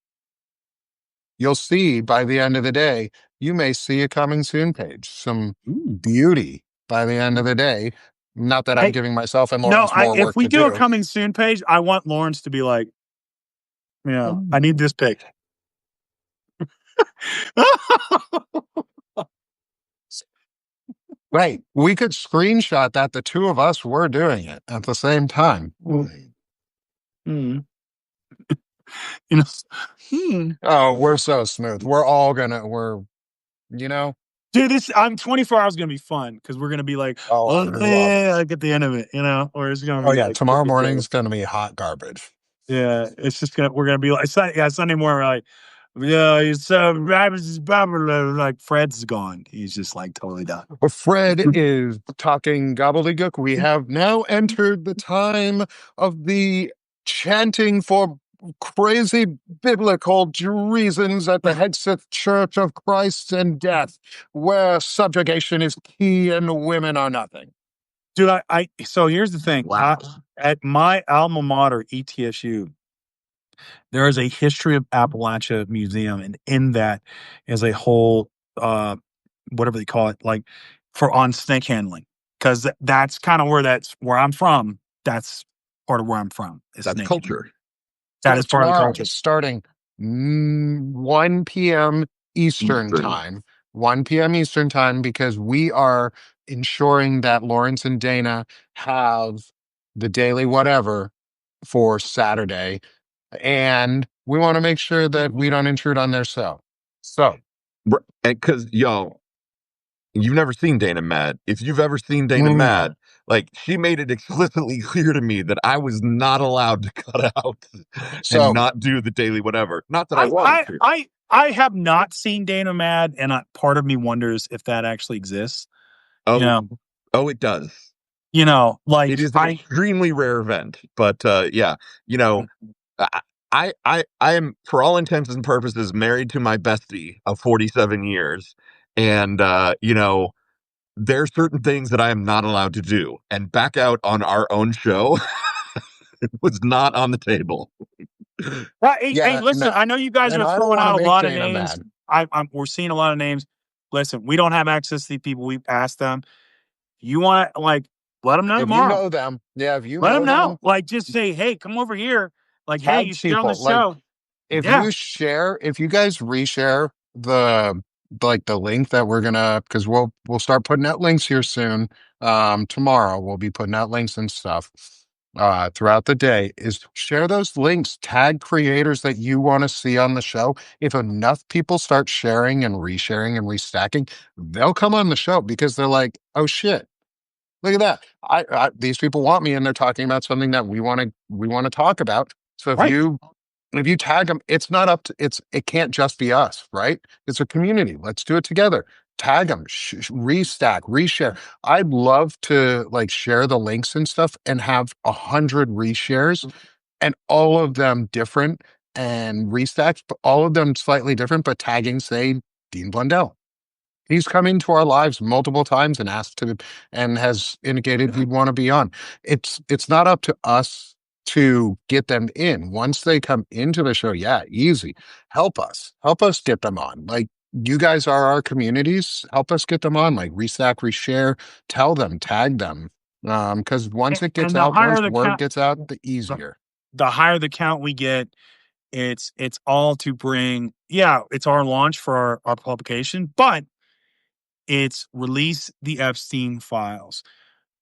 S1: You'll see by the end of the day, you may see a coming soon page. Some beauty by the end of the day. Not that I'm giving myself and Lawrence more work to do.
S3: If we do a coming soon page, I want Lawrence to be like, I need this pic.
S1: Right. We could screenshot that the two of us were doing it at the same time. Oh, we're so smooth. We're all
S3: Dude, I'm 24 hours gonna be fun, because we're gonna be like, like at the end of it, or it's gonna be like,
S1: tomorrow morning's gonna be hot garbage.
S3: Yeah, it's just we're gonna be like, Sunday morning, we're like, so like, Fred's gone. He's just like totally done.
S1: Fred is talking gobbledygook. We have now entered the time of the chanting for crazy biblical reasons at the Headseth Church of Christ and Death, where subjugation is key and women are nothing.
S3: Dude, so here's the thing.
S2: Wow.
S3: At my alma mater, ETSU, there is a History of Appalachia museum, and in that is a whole, whatever they call it, like on snake handling, because that's kind of where I'm from. That's part of where I'm from.
S2: That's culture.
S3: That is part of the culture.
S1: Starting 1 p.m. Eastern time. 1 p.m. Eastern time, because we are ensuring that Lawrence and Dana have the daily whatever for Saturday. And we want to make sure that we don't intrude on their show. So,
S2: because y'all, you've never seen Dana mad. If you've ever seen Dana mad, like, she made it explicitly clear to me that I was not allowed to cut out and not do the daily whatever. Not that I wanted to.
S3: I have not seen Dana mad, and part of me wonders if that actually exists.
S2: Oh, it does.
S3: Like,
S2: it is an extremely rare event, but I am, for all intents and purposes, married to my bestie of 47 years. And, there are certain things that I am not allowed to do. And back out on our own show was not on the table.
S3: Hey, listen, I know you guys are throwing out a lot of names. We're seeing a lot of names. listen, we don't have access to these people. We've asked them. You want to, like, let them know
S1: If you
S3: tomorrow.
S1: know them, yeah, if you
S3: Let
S1: know
S3: them know.
S1: them,
S3: Like, just say, hey, come over here. Like, hey,
S1: tag
S3: you see on the
S1: people. Like,
S3: show.
S1: if
S3: Yeah.
S1: you share, if you guys reshare the link that we're gonna, because we'll start putting out links here soon. Tomorrow we'll be putting out links and stuff throughout the day. Is share those links, tag creators that you want to see on the show. If enough people start sharing and resharing and restacking, they'll come on the show because they're like, oh shit. Look at that. These people want me and they're talking about something that we want to talk about. So
S3: Right.
S1: if you tag them, it's not up to it can't just be us, right? It's a community. Let's do it together. Tag them, restack, reshare. I'd love to like share the links and stuff and have 100 reshares and all of them different and restacks, but all of them slightly different, but tagging, say, Dean Blundell. He's come into our lives multiple times and asked to and has indicated he'd want to be on. It's not up to us to get them in. Once they come into the show, yeah, easy. Help us. Help us get them on. Like you guys are our communities. Help us get them on. Like restack, reshare, tell them, tag them. Because once it gets
S3: And the
S1: out,
S3: higher
S1: once
S3: the
S1: word
S3: count,
S1: gets out, the easier.
S3: the higher the count we get, it's all to bring. Yeah, it's our launch for our publication, but it's release the Epstein files.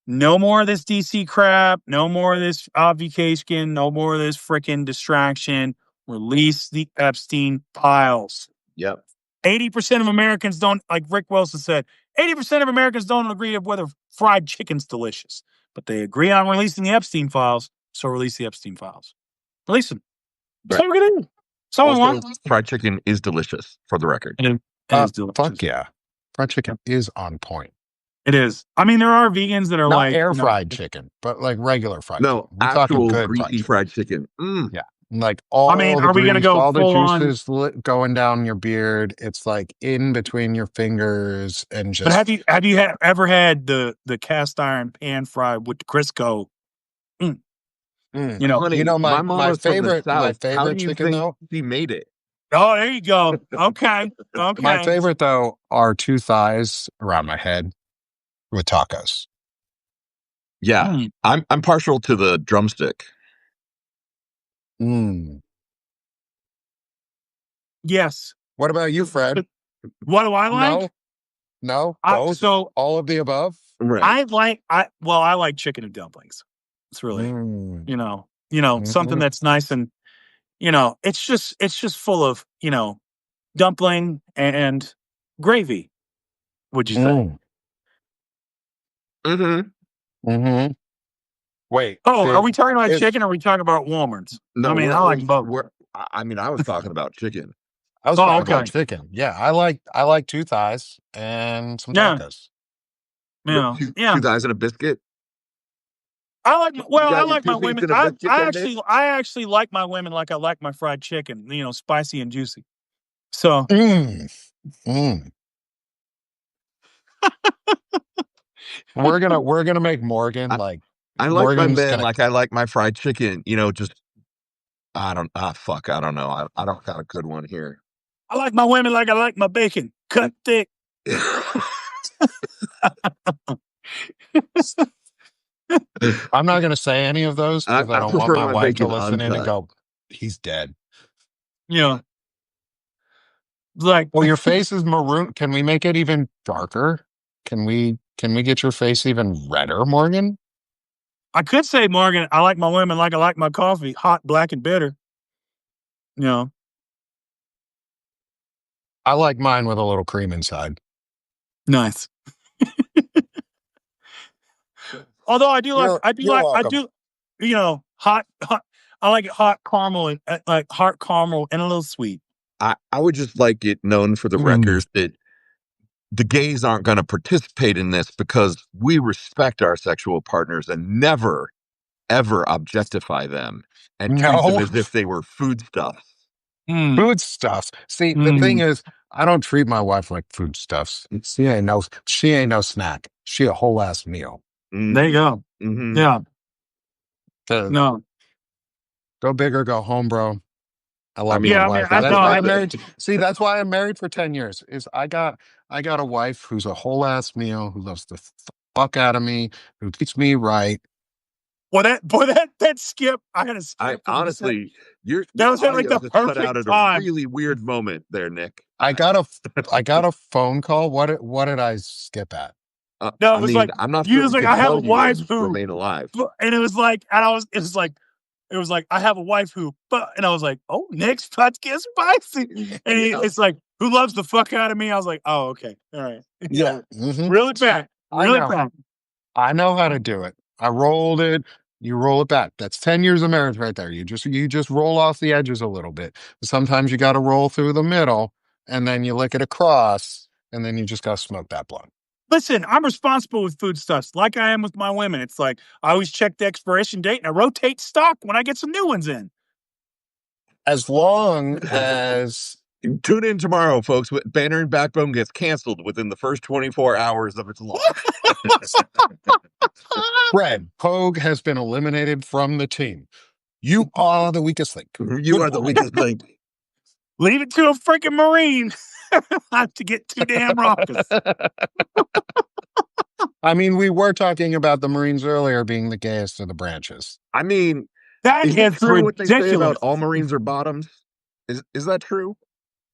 S3: No more of this DC crap. No more of this obfuscation. No more of this freaking distraction. Release the Epstein files.
S2: Yep.
S3: 80% of Americans don't, like Rick Wilson said, 80% of Americans don't agree of whether fried chicken's delicious, but they agree on releasing the Epstein files. So release the Epstein files. Release them.
S2: Right.
S3: So we're gonna do. Someone
S2: Also,
S3: wants.
S2: fried chicken is delicious, for the record.
S3: It is delicious.
S1: Fuck yeah. Fried chicken is on point.
S3: It is. I mean, there are vegans that are
S1: Not
S3: like
S1: air fried chicken, but like regular fried
S2: No,
S1: chicken. We're talking
S2: actual
S1: good
S2: greasy fried chicken.
S1: Yeah. Like all the
S3: are we gonna
S1: grease,
S3: go
S1: all the
S3: full on?
S1: juices going down your beard. It's like in between your fingers and just.
S3: But have you ever had the cast iron pan fried with the Crisco? You know,
S2: Honey,
S1: my
S2: mama's from the
S1: favorite
S2: South. How do you
S1: chicken
S2: think
S1: though.
S2: she made it?
S3: Oh, there you go. Okay.
S1: My favorite though are two thighs around my head with tacos.
S2: Yeah, I'm partial to the drumstick.
S3: Yes.
S1: What about you, Fred?
S3: What do I like?
S1: No, both.
S3: So
S1: all of the above.
S3: Right. I like chicken and dumplings. It's really something that's nice and it's just full of dumpling and gravy. Would you say?
S1: Wait.
S3: Oh, are we talking about chicken or are we talking about Walmart's?
S2: No,
S3: I mean, I like both.
S2: I was talking about chicken.
S1: I was talking about chicken. Yeah, I like two thighs and some tacos.
S3: Yeah.
S2: Two thighs and a biscuit.
S3: I like my women. I actually like my women like I like my fried chicken. Spicy and juicy. So.
S1: We're gonna make Morgan like.
S2: I like
S1: Morgan's
S2: my men like I like my fried chicken. Just I don't know. I don't got a good one here.
S3: I like my women like I like my bacon, cut thick.
S1: I'm not gonna say any of those because I don't want my wife to listen in and go, he's dead.
S3: Yeah. Like,
S1: well, your face is maroon. Can we make it even darker? Can we get your face even redder, Morgan?
S3: I could say, Morgan, I like my women like I like my coffee, hot, black, and bitter.
S1: I like mine with a little cream inside.
S3: Nice. Although I do hot. I like it hot caramel and hot caramel and a little sweet.
S2: I would just like it known for the record that the gays aren't going to participate in this because we respect our sexual partners and never, ever objectify them and treat them as if they were foodstuffs.
S1: Foodstuffs. See, the thing is, I don't treat my wife like foodstuffs. She ain't no snack. She a whole ass meal.
S3: There you go. Yeah.
S1: No. Go big or go home, bro. I love
S3: Yeah,
S1: my
S3: I mean,
S1: wife.
S3: I
S1: That's
S3: know.
S1: why I'm married. See, that's why I'm married for 10 years. Is I got a wife who's a whole ass meal, who loves the fuck out of me, who treats me right.
S3: That skip. I had a skip.
S2: I honestly, your
S3: that was at like
S2: audio
S3: the
S2: just cut out
S3: perfect
S2: at
S3: time.
S2: a really weird moment there, Nick.
S1: I got a phone call. What did I skip at?
S3: No,
S2: I
S3: it was
S2: mean,
S3: like
S2: I'm not
S3: you
S2: sure
S3: was
S2: we
S3: like,
S2: can
S3: I have a
S2: tell you
S3: wife
S2: and
S3: who,
S2: remain alive.
S3: and it was like, it was like I have a wife who, and I was like, oh, Nick's about to get spicy, and it's like, who loves the fuck out of me? I was like, oh, okay, all right,
S1: Yeah. Mhm.
S3: really bad,
S1: I
S3: really
S1: know.
S3: bad.
S1: I know how to do it. I rolled it. You roll it back. That's 10 years of marriage right there. You just roll off the edges a little bit. Sometimes you got to roll through the middle, and then you lick it across, and then you just got to smoke that blunt.
S3: Listen, I'm responsible with foodstuffs, like I am with my women. It's like I always check the expiration date and I rotate stock when I get some new ones in.
S1: As long as
S2: Tune in tomorrow, folks. Banner and Backbone gets canceled within the first 24 hours of its launch.
S1: Fred Poag has been eliminated from the team, you are the weakest link.
S2: You are the weakest link.
S3: Leave it to a freaking Marine to get too damn raucous.
S1: I mean, we were talking about the Marines earlier being the gayest of the branches.
S2: I mean,
S3: That
S2: is it
S3: is
S2: true what they say about
S3: ridiculous.
S2: all Marines are bottoms? Is that true?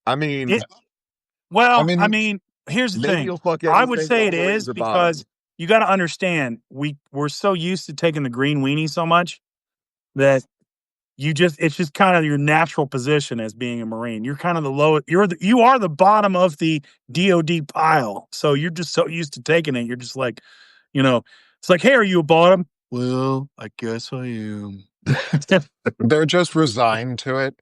S2: I mean,
S3: Well, I mean, here's the
S2: Navy
S3: thing.
S2: will fuck
S3: I would
S2: anything,
S3: say
S2: all
S3: it
S2: Marines
S3: is
S2: are
S3: because
S2: bottoms.
S3: you got to understand we're so used to taking the green weenie so much that it's just kind of your natural position as being a Marine. You're kind of the low. You are the bottom of the DoD pile. So you're just so used to taking it. You're just like, it's like, hey, are you a bottom? Well, I guess I am.
S1: They're just resigned to it.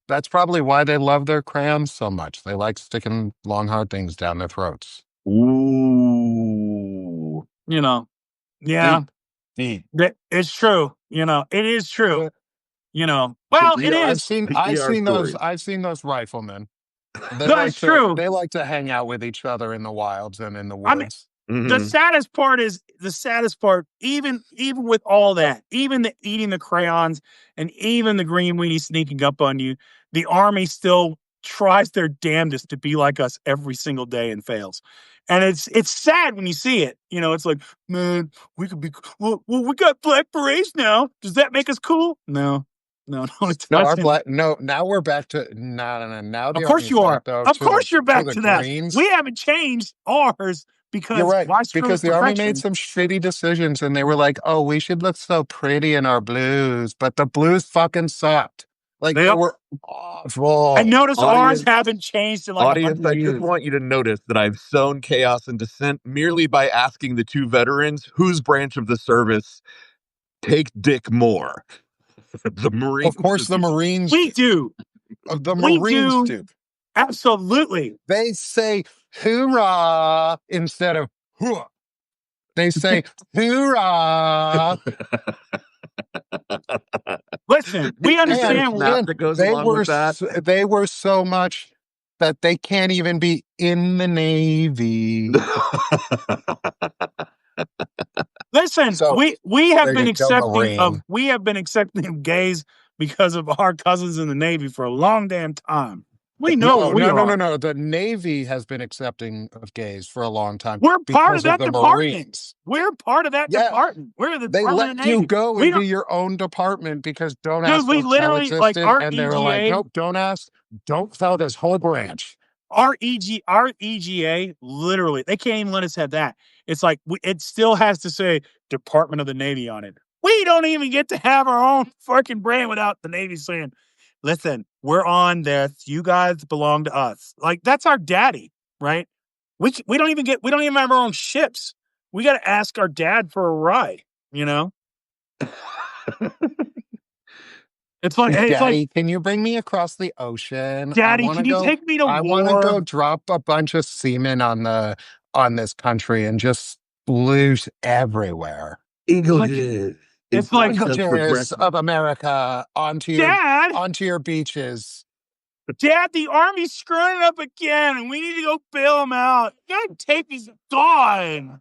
S1: That's probably why they love their crayons so much. They like sticking long, hard things down their throats.
S2: Ooh.
S3: Yeah,
S2: Deep.
S3: it's true. It is true. Well, it is.
S1: I've seen those riflemen.
S3: That's true.
S1: They like to hang out with each other in the wilds and in the
S3: I mean,
S1: woods.
S3: the saddest part, even with all that, even the eating the crayons and even the green weenie sneaking up on you, the Army still tries their damnedest to be like us every single day and fails. And it's sad when you see it. It's like, man, we could be well, we got black berets now. Does that make us cool? No, it doesn't.
S1: Now we're back to no. Now the
S3: Of course
S1: Army's
S3: you are.
S1: back, though,
S3: Of
S1: to
S3: course you're back
S1: the
S3: to that.
S1: Greens.
S3: We haven't changed ours because
S1: You're right.
S3: why screw
S1: Because
S3: with
S1: the Army
S3: perfection?
S1: made some shitty decisions and they were like, oh, we should look so pretty in our blues. But the blues fucking sucked. Like, they were awful.
S3: And notice ours haven't changed in like
S2: Audience,
S3: 100
S2: I
S3: years.
S2: just want you to notice that I've sown chaos and dissent merely by asking the two veterans whose branch of the service take dick more. The Marines.
S1: Of course, the Marines.
S3: We do.
S1: The Marines do.
S3: Absolutely.
S1: They say hoorah instead of hoorah. They say hoorah.
S3: Listen, we understand
S2: that goes along with that.
S1: They were so much that they can't even be in the Navy.
S3: Listen,
S1: So,
S3: we have been
S1: Marine.
S3: accepting gays because of our cousins in the Navy for a long damn time. We know what we are.
S1: No. The Navy has been accepting of gays for a long time.
S3: We're part of that
S1: the
S3: department.
S1: Marines.
S3: We're part of that department. We're the
S1: They
S3: Department of
S1: let
S3: Navy.
S1: you go into your own department because Don't Ask
S3: we
S1: Hotel
S3: literally,
S1: existed,
S3: our
S1: and
S3: EGA,
S1: they were like, nope, don't ask, don't tell this whole branch.
S3: Our EGA, literally, they can't even let us have that. It's like it still has to say Department of the Navy on it. We don't even get to have our own fucking brand without the Navy saying, listen, we're on this. You guys belong to us. Like, that's our daddy, right? We don't even have our own ships. We got to ask our dad for a ride, It's like, hey,
S1: Daddy, can you bring me across the ocean?
S3: Daddy, can you take me to war?
S1: I want to go drop a bunch of semen on this country and just sploosh everywhere.
S2: Eagles.
S3: It's like
S1: Eagles of America onto your beaches.
S3: Dad, the Army's screwing it up again, and we need to go bail them out. You gotta take these gone.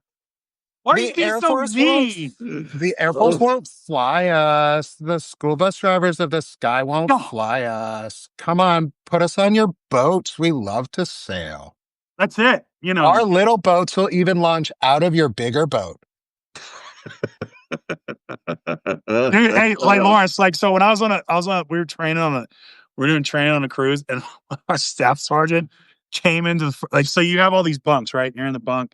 S3: Why are you being so mean?
S1: The Air Force won't fly us. The school bus drivers of the sky won't
S3: No.
S1: fly us. Come on, put us on your boats. We love to sail.
S3: That's it.
S1: Our little boats will even launch out of your bigger boat.
S3: Dude, hey, like Lawrence, like so when we were doing training on a cruise, and our staff sergeant came into so you have all these bunks, right? You're in the bunk,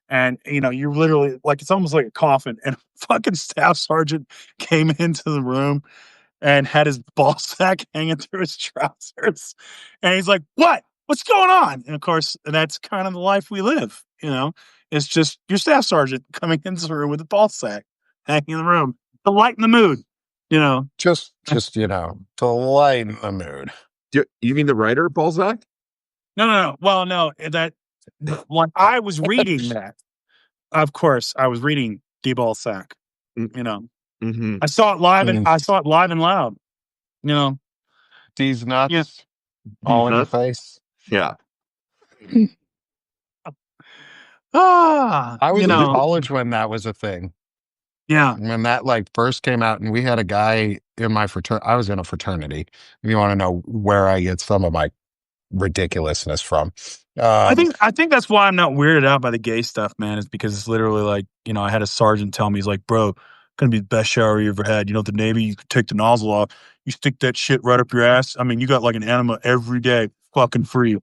S3: and you're literally like it's almost like a coffin, and a fucking staff sergeant came into the room and had his ball sack hanging through his trousers, and he's like, What's going on? And of course, that's kind of the life we live. It's just your staff sergeant coming into the room with a ball sack hanging in the room to lighten the mood.
S1: Just to lighten the mood.
S2: You mean the writer, Balzac?
S3: No. Well, no, when I was reading that, of course, I was reading D. Balzac.
S2: Mm-hmm.
S3: I saw it live and loud.
S1: These nuts
S3: Yeah.
S1: all in your face.
S2: Yeah.
S3: I
S1: was in college when that was a thing.
S3: Yeah.
S1: When that first came out, and we had a guy in my fraternity. I was in a fraternity. If you want to know where I get some of my ridiculousness from.
S3: I think that's why I'm not weirded out by the gay stuff, man, is because it's literally I had a sergeant tell me, he's like, bro, gonna be the best shower you ever had. The Navy, you take the nozzle off, you stick that shit right up your ass. I mean, you got like an enema every day, fucking free.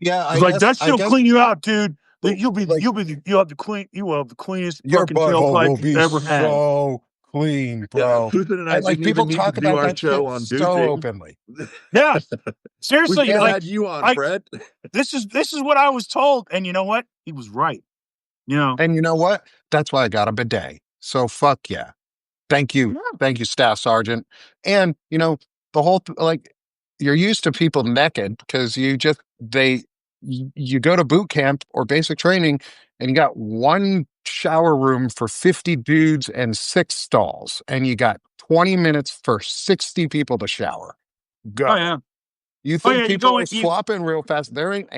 S1: Yeah,
S3: that shit'll clean you out, dude. You will have the cleanest
S1: your
S3: fucking tailpipe
S1: will be
S3: you've ever had.
S1: so clean, bro.
S2: Yeah, Susan and I didn't
S1: people
S2: even
S1: talk
S2: need to do
S1: about
S2: our
S1: that
S2: show
S1: shit
S2: on
S1: so
S2: douching.
S1: openly.
S3: Yeah, seriously.
S2: We had you on, Fred.
S3: This is what I was told, and you know what? He was right.
S1: And you know what? That's why I got a bidet. So fuck yeah. Thank you, Staff Sergeant. And the whole you're used to people naked because you go to boot camp or basic training, and you got one shower room for 50 dudes and 6 stalls, and you got 20 minutes for 60 people to shower. Go.
S3: Oh yeah.
S1: You think people are swapping real fast? There ain't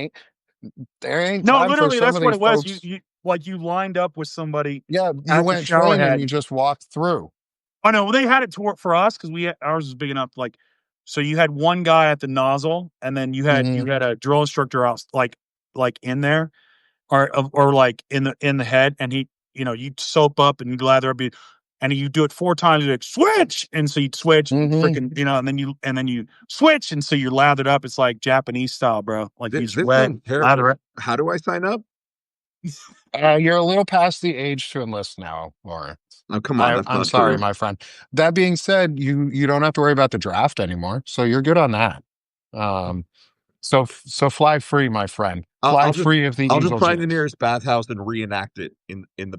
S3: no,
S1: time
S3: literally,
S1: for some
S3: that's
S1: of
S3: what
S1: these
S3: it was.
S1: folks.
S3: You lined up with somebody.
S1: Yeah, you went train and you just walked through.
S3: Oh no, well, they had it to work for us because ours was big enough. So you had one guy at the nozzle, and then you had a drill instructor out like in there, or like in the head, and he you'd soap up and you'd lather up, and you do it 4 times. You'd switch, and so you'd switch, freaking and then you switch, and so you're lathered up. It's like Japanese style, bro. Like you just lather up.
S2: How do I sign up?
S1: You're a little past the age to enlist now, Lawrence.
S2: Oh, come on.
S1: I'm sorry, my friend. That being said, you don't have to worry about the draft anymore, so you're good on that. So fly free, my friend. Fly free of the.
S2: I'll just find the nearest bathhouse and reenact it in the.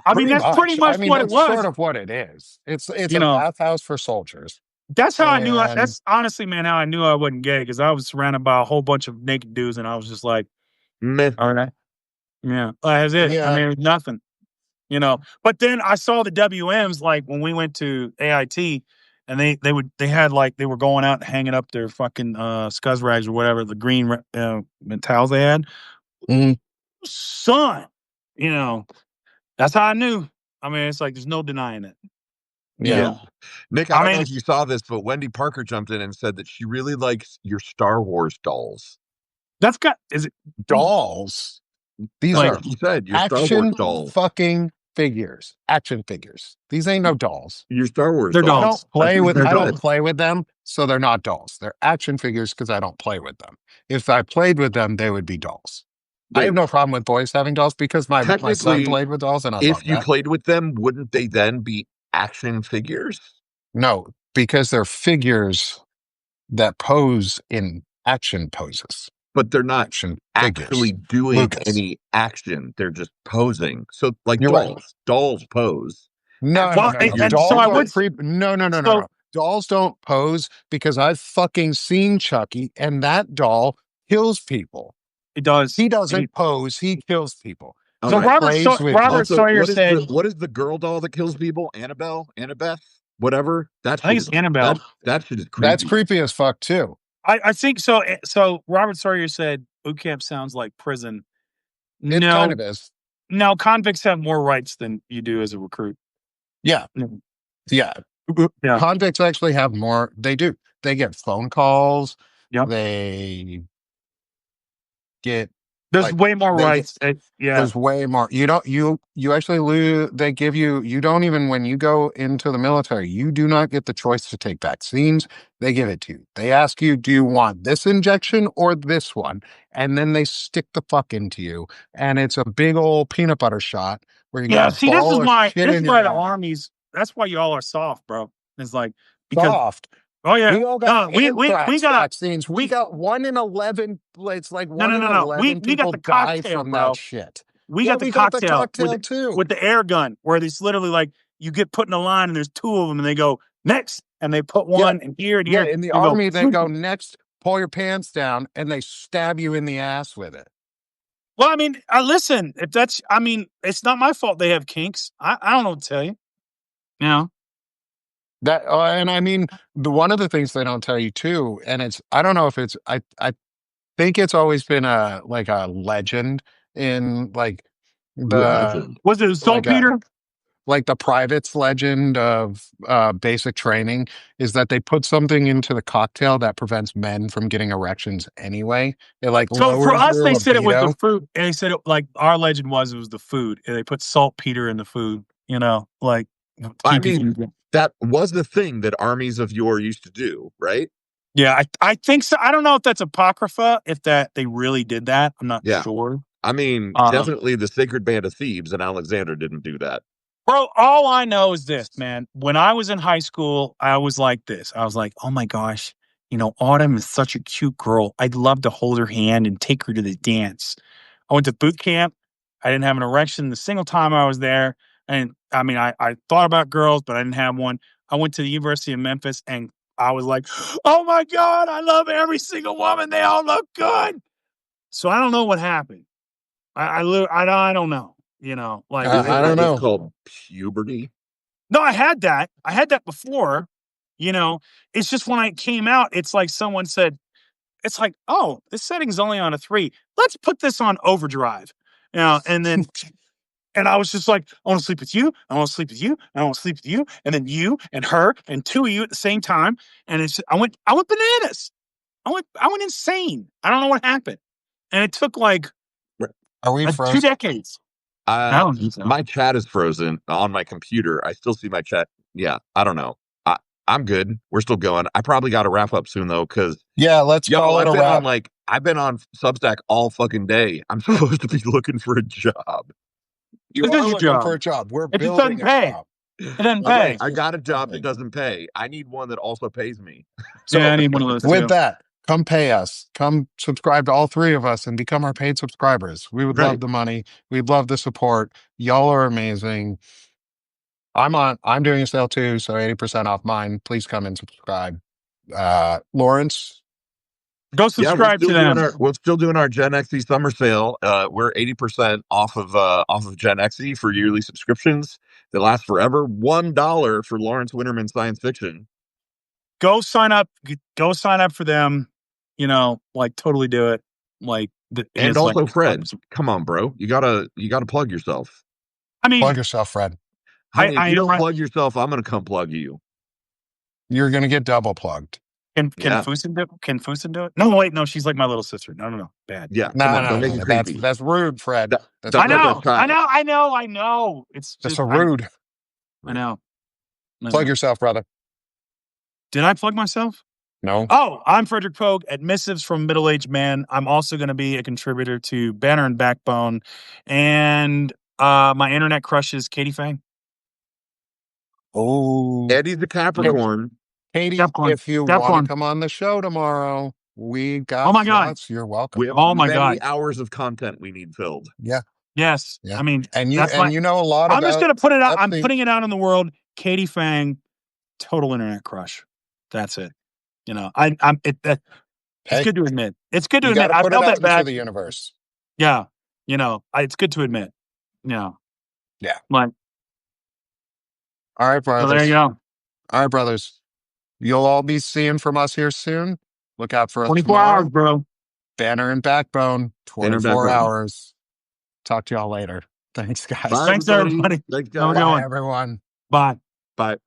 S3: I mean, that's pretty much what it was.
S1: Sort of what it is. It's a bathhouse for soldiers.
S3: That's how I knew. That's honestly, man, how I knew I wasn't gay, because I was surrounded by a whole bunch of naked dudes, and I was just like,
S2: meh.
S3: All right. Yeah, that's it.
S1: Yeah.
S3: I mean, nothing. But then I saw the WMs when we went to AIT, and they were going out and hanging up their fucking scuzz rags or whatever, the green towels they had.
S1: Mm-hmm.
S3: Son, that's how I knew. I mean, it's like there's no denying it.
S1: Yeah.
S2: Nick, I don't know if you saw this, but Wendy Parker jumped in and said that she really likes your Star Wars dolls.
S3: Is it
S1: dolls? These are
S2: you said, your
S1: action
S2: Star Wars dolls.
S1: Fucking figures. Action figures. These ain't no dolls.
S2: Your Star Wars
S3: they're
S2: dolls.
S1: I don't play with them, so they're not dolls. They're action figures because I don't play with them. If I played with them, they would be dolls. I have no problem with boys having dolls because my son played with dolls, and
S2: if you played with them, wouldn't they then be action figures?
S1: No, because they're figures that pose in action poses.
S2: But they're not actually doing any action. They're just posing. So dolls pose.
S1: No. Dolls don't pose because I've fucking seen Chucky, and that doll kills people.
S3: It does.
S1: He doesn't pose. He kills people.
S3: So Robert Sawyer said,
S2: "What is the girl doll that kills people? Annabeth, whatever."
S3: I think it's Annabelle.
S2: That shit is creepy.
S1: That's creepy as fuck too.
S3: I think so. So Robert Sawyer said boot camp sounds like prison.
S1: It kind of is.
S3: now convicts have more rights than you do as a recruit.
S1: Yeah. Yeah.
S3: Yeah.
S1: Convicts actually have more. They do. They get phone calls.
S3: Yep.
S1: They get
S3: There's
S1: like
S3: way more
S1: they get
S3: rights. Yeah.
S1: there's way more. You don't you actually lose. They give you don't even when you go into the military, you do not get the choice to take vaccines. They give it to you. They ask you, do you want this injection or this one? And then they stick the fuck into you. And it's a big old peanut butter shot where you got
S3: Yeah.
S1: a
S3: See, this is
S1: ball of
S3: why
S1: shit in your
S3: the
S1: ass.
S3: armies. That's why y'all are soft, bro. It's like because
S1: Soft.
S3: oh yeah,
S1: We all got
S3: we
S1: anthrax
S3: got
S1: vaccines. We got 1 in 11. It's like
S3: no
S1: 1 in
S3: no.
S1: 11
S3: We got
S1: people
S3: the
S1: die
S3: cocktail,
S1: from that
S3: bro.
S1: shit.
S3: We
S1: Yeah,
S3: got the
S1: we got the
S3: cocktail
S1: cocktail too.
S3: with the air gun, where it's literally like you get put in a line and there's two of them, and they go next, and they put
S1: Yeah.
S3: one and here and
S1: Yeah,
S3: here.
S1: in the
S3: and go,
S1: army, they go next, pull your pants down, and they stab you in the ass with it.
S3: Well, I mean, listen, if that's, I mean, it's not my fault they have kinks. I don't know what to tell you. You know,
S1: That and I mean, one of the things they don't tell you too, and it's I don't know if it's I think it's always been a like a legend in like the
S2: Legend.
S3: was it
S1: like
S3: saltpeter?
S1: like the private's legend of basic training is that they put something into the cocktail that prevents men from getting erections anyway. It like
S3: So for
S1: lowers
S3: us,
S1: your
S3: they said it was the
S1: libido.
S3: food. And they said it like our legend was it was the food. And they put saltpeter in the food. You know, like to
S2: I
S3: keep you
S2: mean,
S3: from-
S2: that was the thing that armies of yore used to do, right?
S3: Yeah, I think so. I don't know if that's apocrypha. If that they really did that, I'm not
S2: Yeah.
S3: sure.
S2: I mean, definitely the Sacred Band of Thebes and Alexander didn't do that.
S3: Bro, all I know is this, man. When I was in high school, I was like this. I was like, oh my gosh, Autumn is such a cute girl. I'd love to hold her hand and take her to the dance. I went to boot camp. I didn't have an erection the single time I was there. And I mean, I thought about girls, but I didn't have one. I went to the University of Memphis and I was like, oh my God, I love every single woman. They all look good. So I don't know what happened. I don't know. Like
S2: Isn't
S1: I
S2: that
S1: don't
S2: just
S1: know.
S2: called puberty?
S3: no, I had that. I had that before. It's just when I came out, it's like someone said, it's like, oh, this setting's only on a 3. Let's put this on overdrive. And then and I was just like, I want to sleep with you. I want to sleep with you. I want to sleep with you. And then you and her and two of you at the same time. And I went bananas. I went insane. I don't know what happened. And it took like
S1: Are we
S3: 2
S1: frozen?
S3: decades. I don't think so.
S2: My chat is frozen on my computer. I still see my chat. Yeah, I don't know. I'm good. We're still going. I probably got to wrap up soon though, because
S1: Yeah, let's call it a wrap.
S2: I've been on Substack all fucking day. I'm supposed to be looking for a job.
S1: You
S3: This
S1: are
S3: is your
S1: looking
S3: job.
S1: for a job. We're
S3: It just
S1: building
S3: doesn't
S1: a
S3: pay.
S1: job.
S3: It doesn't
S2: Okay,
S3: pay.
S2: I got a job that doesn't pay. I need one that also pays me.
S3: So yeah, I need one of those
S1: With
S3: too.
S1: that, come pay us. Come subscribe to all 3 of us and become our paid subscribers. We would love
S2: Right.
S1: the money. We'd love the support. Y'all are amazing. I'm doing a sale too, so 80% off mine. Please come and subscribe. Lawrence,
S3: Go
S2: Yeah,
S3: subscribe to them.
S2: we're still doing our Gen XE summer sale. We're 80% off of Gen XE for yearly subscriptions that last forever. $1 for Lawrence Winnerman science fiction.
S3: Go sign up. Go sign up for them. Like totally do it. Like
S2: And also, Fred, come on, bro. You gotta plug yourself.
S3: I mean,
S1: plug yourself, Fred.
S2: Honey, if
S3: I
S2: you don't
S3: am-
S2: plug yourself, I'm gonna come plug you.
S1: You're going to get double plugged.
S3: Can
S2: Yeah.
S3: Fusen do it? Can Fusen do it? No, wait, no. She's like my little sister. No. Bad.
S2: Yeah,
S1: No,
S2: come on,
S1: no,
S2: don't
S1: no,
S2: make it
S1: no.
S2: creepy.
S1: That's rude, Fred.
S2: That's
S3: I
S2: like
S3: know.
S2: a child.
S3: I know. It's
S1: That's
S3: just
S1: a rude.
S3: I know.
S1: Plug yourself, brother.
S3: Did I plug myself?
S1: No.
S3: Oh, I'm Frederic Poag at Missives from Middle-Aged Man. I'm also going to be a contributor to Banner and Backbone. And my internet crush is Katie Fang.
S1: Oh,
S2: Eddie's the Capricorn.
S1: Katie,
S3: Capricorn.
S1: if you want to come on the show tomorrow, we got
S3: Oh my God.
S1: slots. You're welcome.
S2: We have
S3: Oh my
S2: many
S3: God.
S2: hours of content we need filled.
S1: Yeah.
S3: Yes.
S1: Yeah.
S3: I mean,
S1: And you
S3: that's
S1: you know a lot
S3: I'm
S1: about
S3: just going to put it out. I'm
S1: Epstein.
S3: putting it out in the world. Katie Fang, total internet crush. That's it. It's good to admit. It's good to
S1: You got
S3: admit.
S1: to
S3: I
S1: put it
S3: felt
S1: out
S3: that
S1: into
S3: back.
S1: the universe.
S3: Yeah. It's good to admit. Yeah.
S1: Yeah.
S3: Like,
S1: all right, brothers.
S3: so there you go.
S1: All right, brothers. You'll all be seeing from us here soon. Look out for us
S3: 24
S1: tomorrow.
S3: hours, bro.
S1: Banner and Backbone, 24
S2: Backbone.
S1: hours. Talk to y'all later. Thanks, guys.
S2: Bye,
S3: Thanks,
S2: everybody.
S3: everybody.
S2: Thanks,
S3: Have a
S2: guys.
S3: good
S1: Bye,
S3: one.
S1: everyone.
S3: Bye.
S2: Bye.